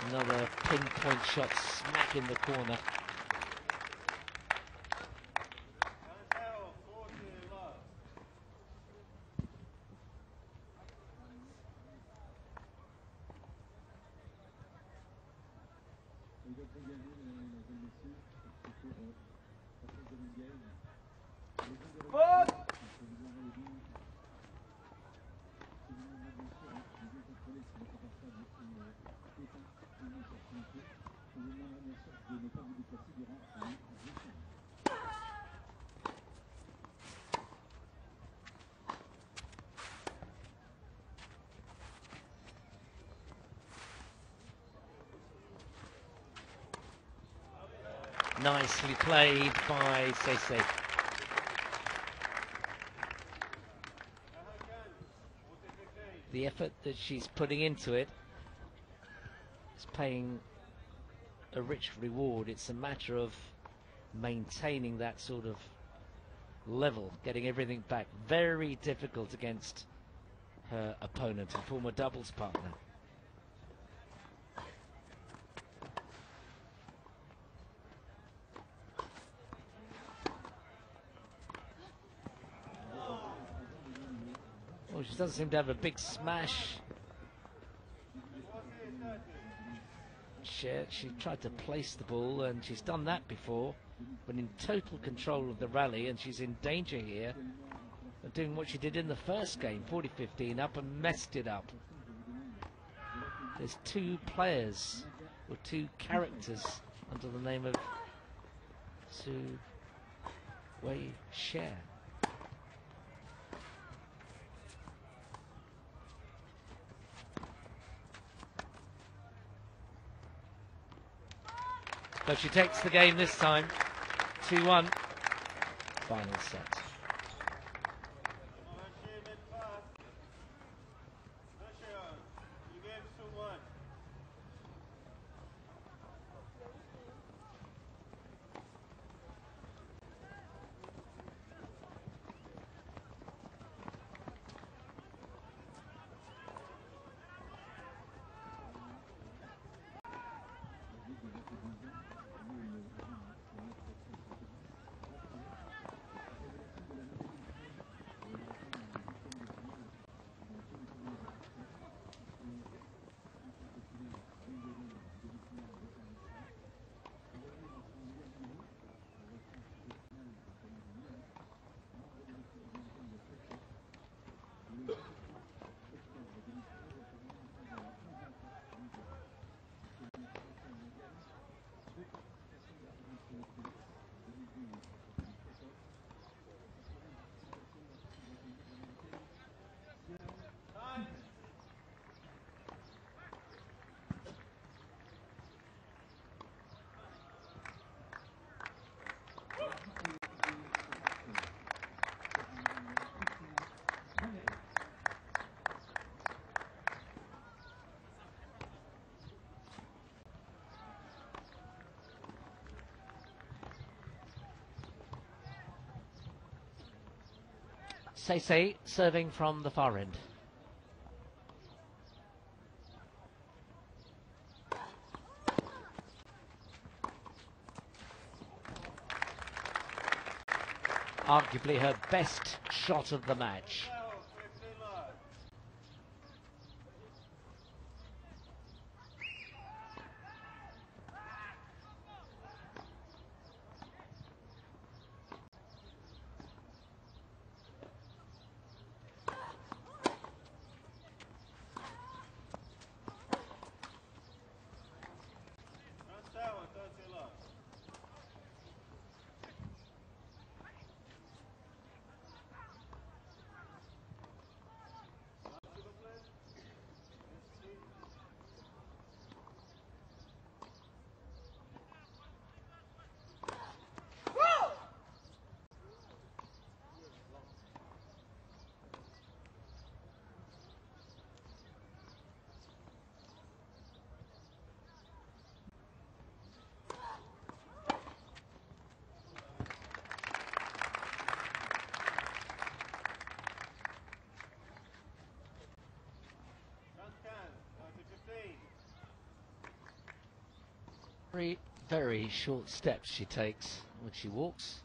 Another pinpoint shot smack in the corner. Nicely played by Saisai. The effort that she's putting into it is paying a rich reward. It's a matter of maintaining that sort of level, getting everything back. Very difficult against her opponent and former doubles partner. Well, she doesn't seem to have a big smash. She tried to place the ball, and she's done that before, but in total control of the rally, and she's in danger here of doing what she did in the first game, 40-15 up, and messed it up. There's two players, or two characters, under the name of Su-wei Hsieh. So she takes the game this time. 2-1. Final set. Saisai serving from the far end. Arguably her best shot of the match. Very, very short steps she takes when she walks.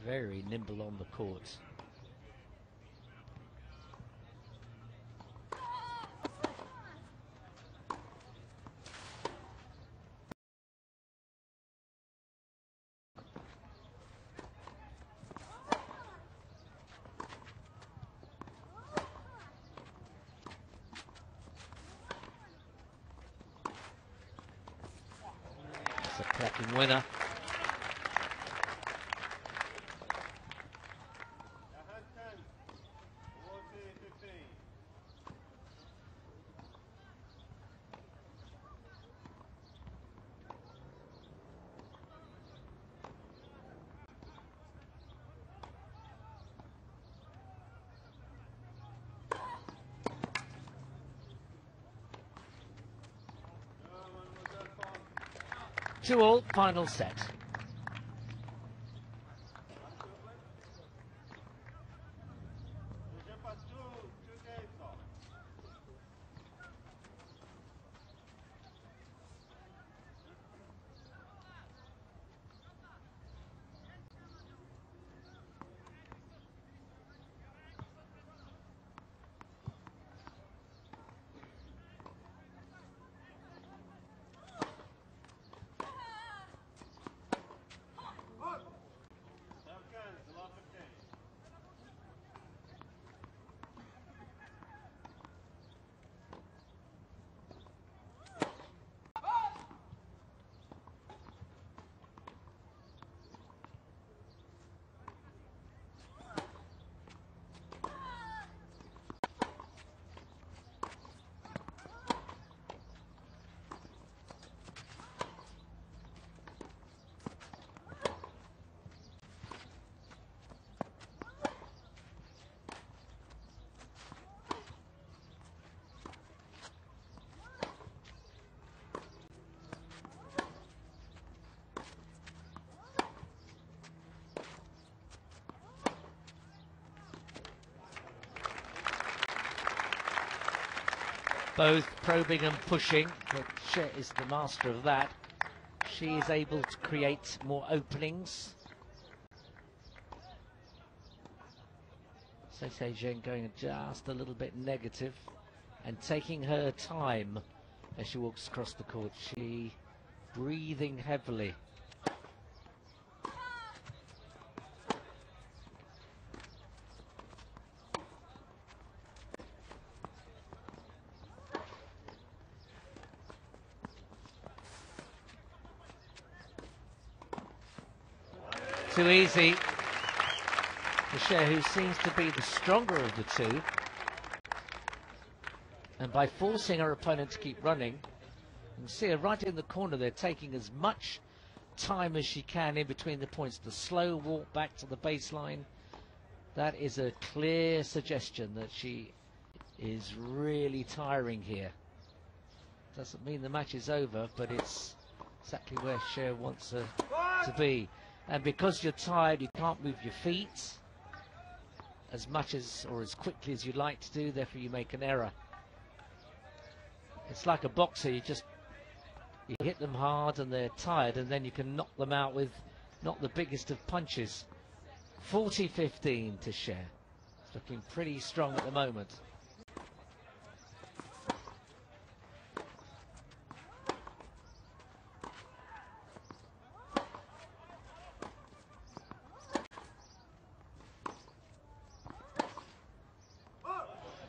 Very nimble on the court. It's a cracking winner. Two all, final set. both probing and pushing, but Hsieh is the master of that. She is able to create more openings. ZHENG going just a little bit negative and taking her time as she walks across the court. She breathing heavily. Too easy for Hsieh, who seems to be the stronger of the two. And by forcing her opponent to keep running, you can see her right in the corner there, taking as much time as she can in between the points. The slow walk back to the baseline, that is a clear suggestion that she is really tiring here. Doesn't mean the match is over, but it's exactly where Hsieh wants her to be. And because you're tired, you can't move your feet as much as or as quickly as you'd like to do, therefore you make an error. It's like a boxer, you hit them hard and they're tired, and then you can knock them out with not the biggest of punches. 40-15 to Hsieh. It's looking pretty strong at the moment.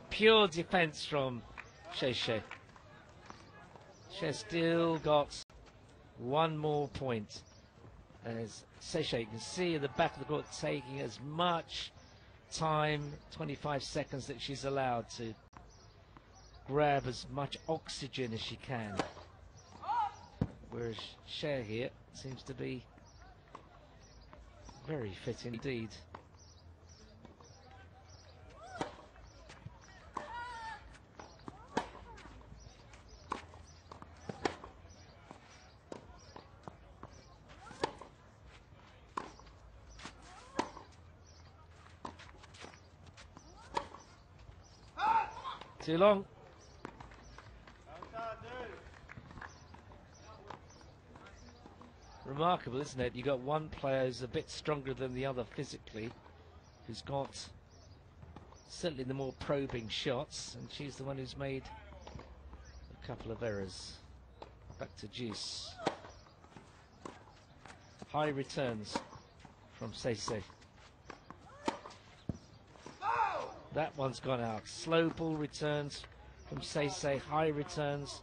Pure defense from Hsieh. Hsieh still got one more point. As Hsieh, you can see in the back of the court taking as much time, 25 seconds, that she's allowed to grab as much oxygen as she can. Whereas Hsieh here seems to be very fit indeed. Too long. Remarkable, isn't it? You got one player who's a bit stronger than the other physically, who's got certainly the more probing shots, and she's the one who's made a couple of errors. Back to Juice. High returns from Saisai. That one's gone out. Slow ball returns from Saisai. High returns,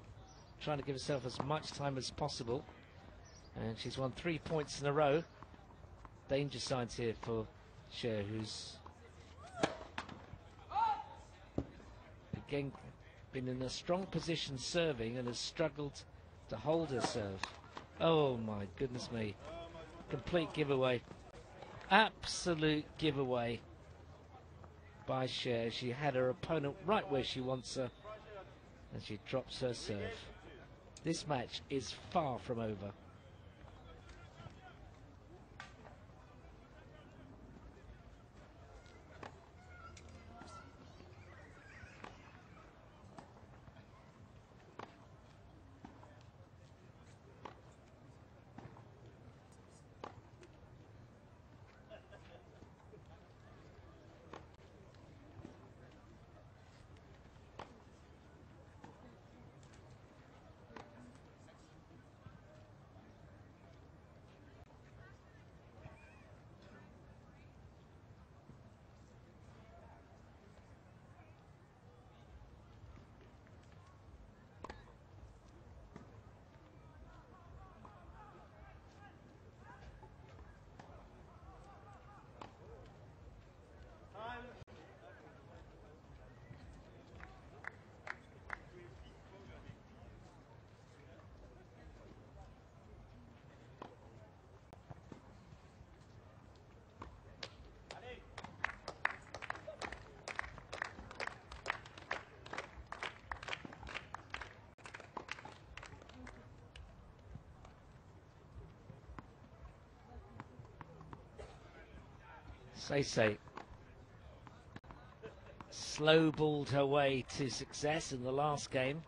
trying to give herself as much time as possible. And she's won 3 points in a row. Danger signs here for Hsieh, who's again been in a strong position serving and has struggled to hold her serve. Oh my goodness me. Complete giveaway. Absolute giveaway by Hsieh. She had her opponent right where she wants her, and she drops her serve. This match is far from over. Saisai slow-balled her way to success in the last game.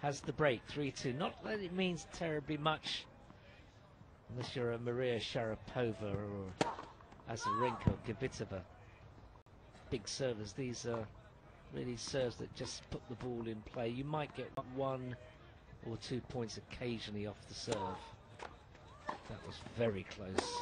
Has the break, 3-2. Not that it means terribly much, unless you're a Maria Sharapova or Azarenka or Kvitova. Big servers, these are really serves that just put the ball in play. You might get 1 or 2 points occasionally off the serve. That was very close.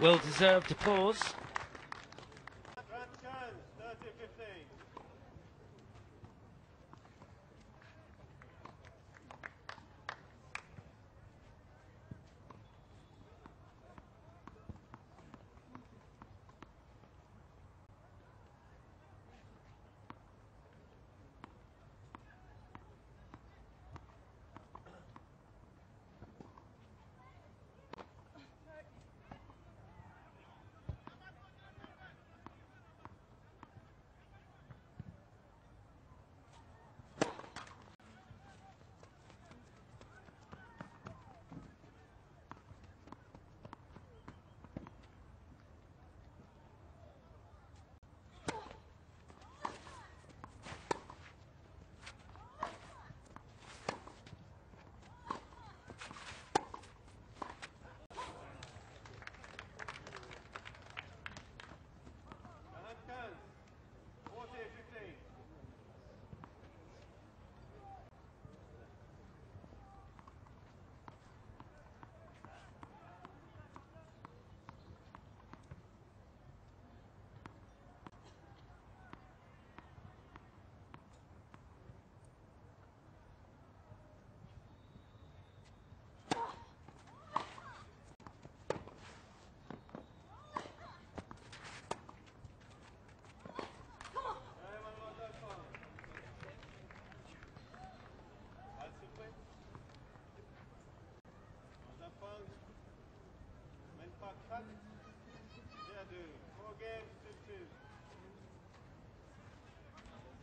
Well-deserved applause.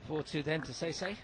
4-2 then to Saisai.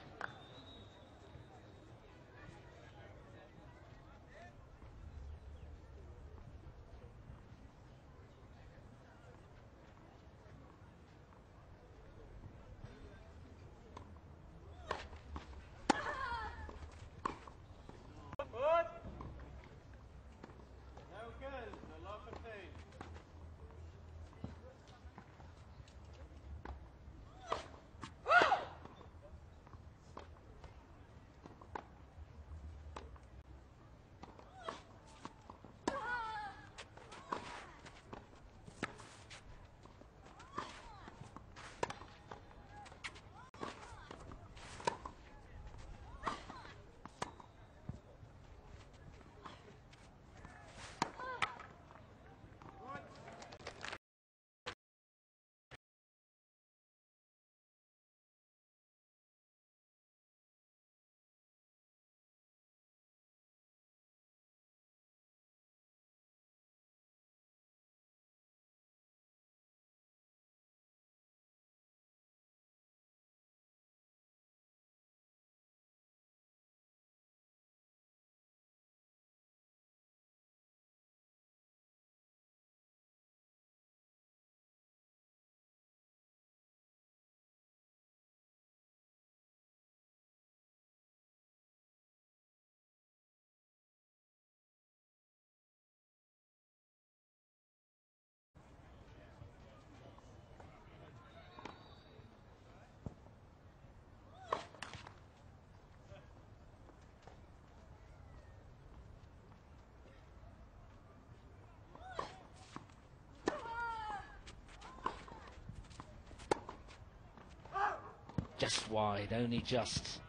Just wide, only just.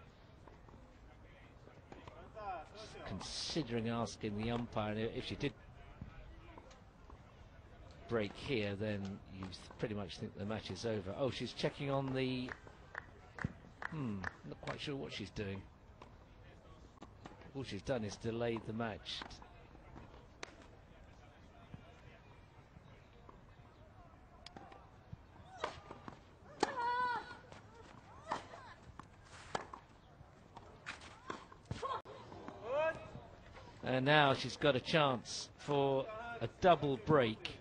Considering asking the umpire if she did break here, then you pretty much think the match is over. Oh, she's checking on the... not quite sure what she's doing. All she's done is delayed the match. And now she's got a chance for a double break.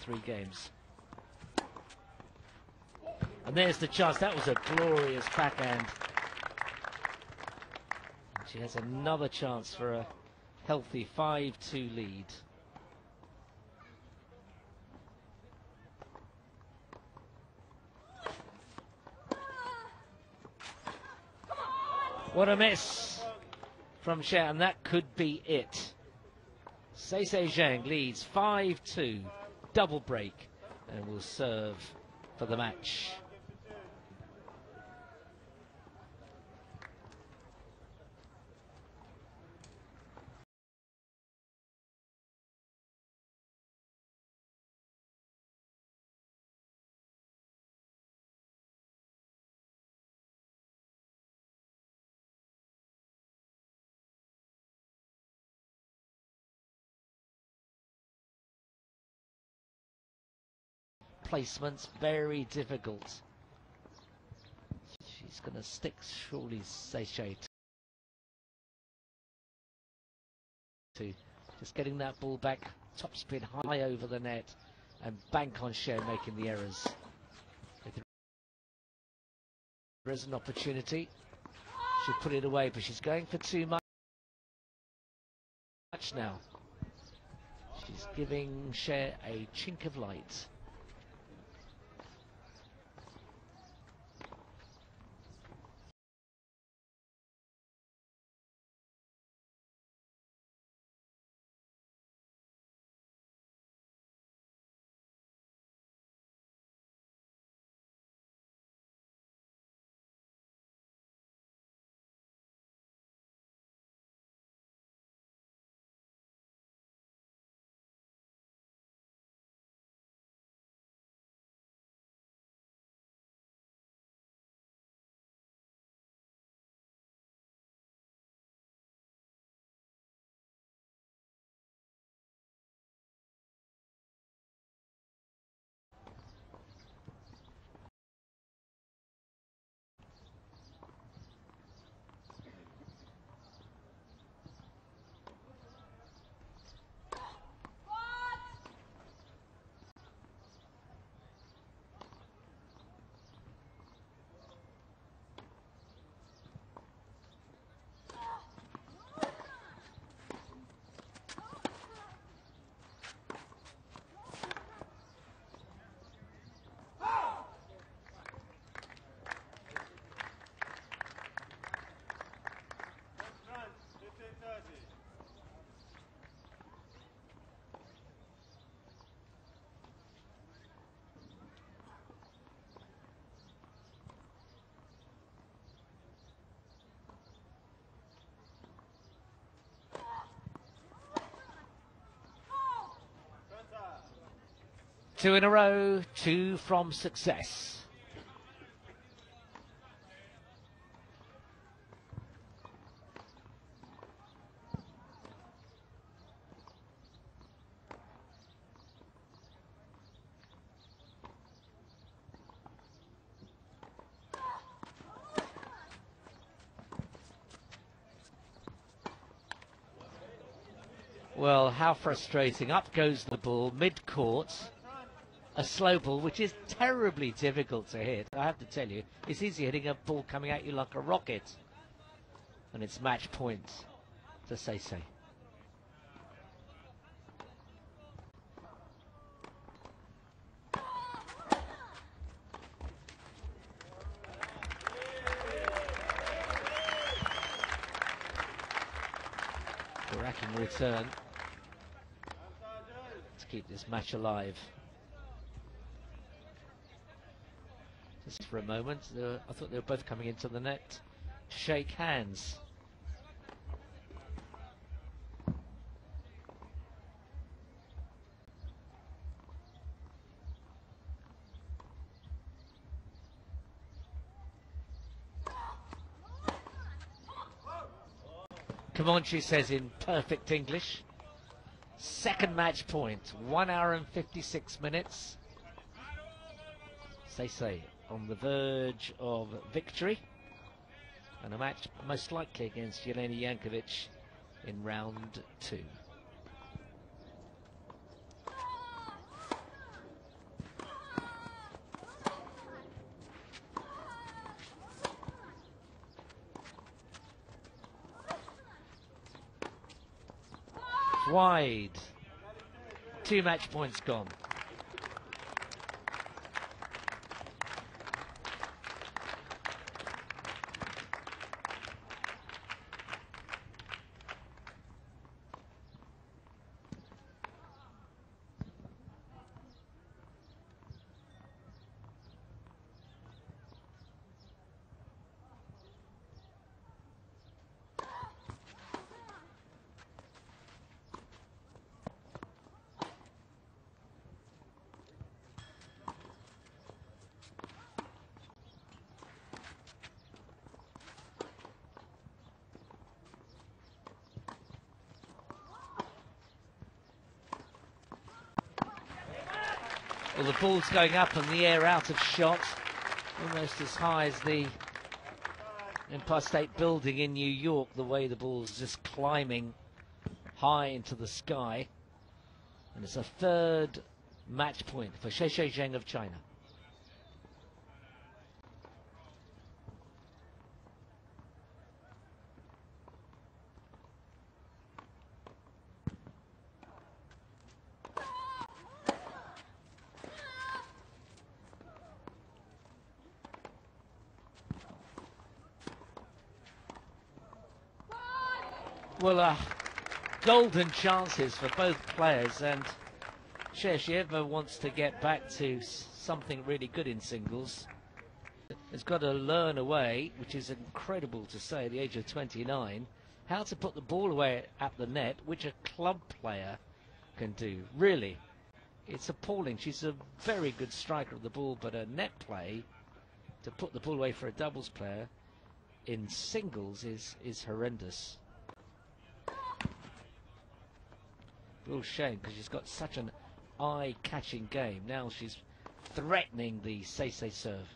Three games. And there's the chance. That was a glorious backhand. And she has another chance for a healthy 5-2 lead. What a miss from Hsieh, and that could be it. Saisai Zheng leads 5-2, double break, and will serve for the match. Placements very difficult. She's going to stick surely Saisai to just getting that ball back, top spin high over the net, and bank on Hsieh making the errors. If there is an opportunity, she'll put it away, but she's going for too much now. She's giving Hsieh a chink of light. 2 in a row, 2 from success. Well, how frustrating. Up goes the ball, mid-court. A slow ball, which is terribly difficult to hit. I have to tell you, it's easy hitting a ball coming at you like a rocket. And it's match point to Saisai. Racking return to keep this match alive. Just for a moment, I thought they were both coming into the net to shake hands. Come on, she says in perfect English. Second match point, 1 hour and 56 minutes. Saisai on the verge of victory. And a match most likely against Jelena Jankovic in round 2. Wide. 2 match points gone. Well, the ball's going up in the air out of shot, almost as high as the Empire State Building in New York, the way the ball's just climbing high into the sky. And it's a third match point for ZHENG of China. Well, golden chances for both players, and Hsieh wants to get back to something really good in singles. Has got to learn a way, which is incredible to say at the age of 29, how to put the ball away at the net, which a club player can do. Really, it's appalling. She's a very good striker of the ball, but her net play, to put the ball away for a doubles player in singles is horrendous. Real shame, because she's got such an eye-catching game. Now she's threatening the Saisai serve.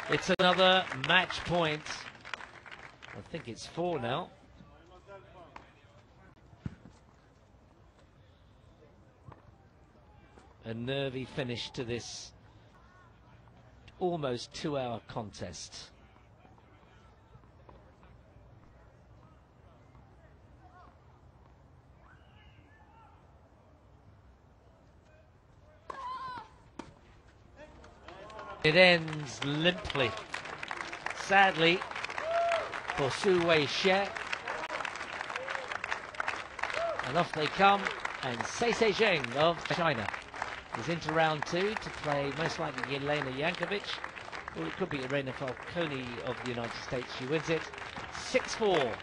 It's another match point. I think it's 4 now. A nervy finish to this almost 2-hour contest. It ends limply, sadly, for Su-wei Hsieh. And off they come And ZHENG of China is into round 2 to play most likely Elena Yankovic, or it could be Irina Falconi of the United States. She wins it 6-4.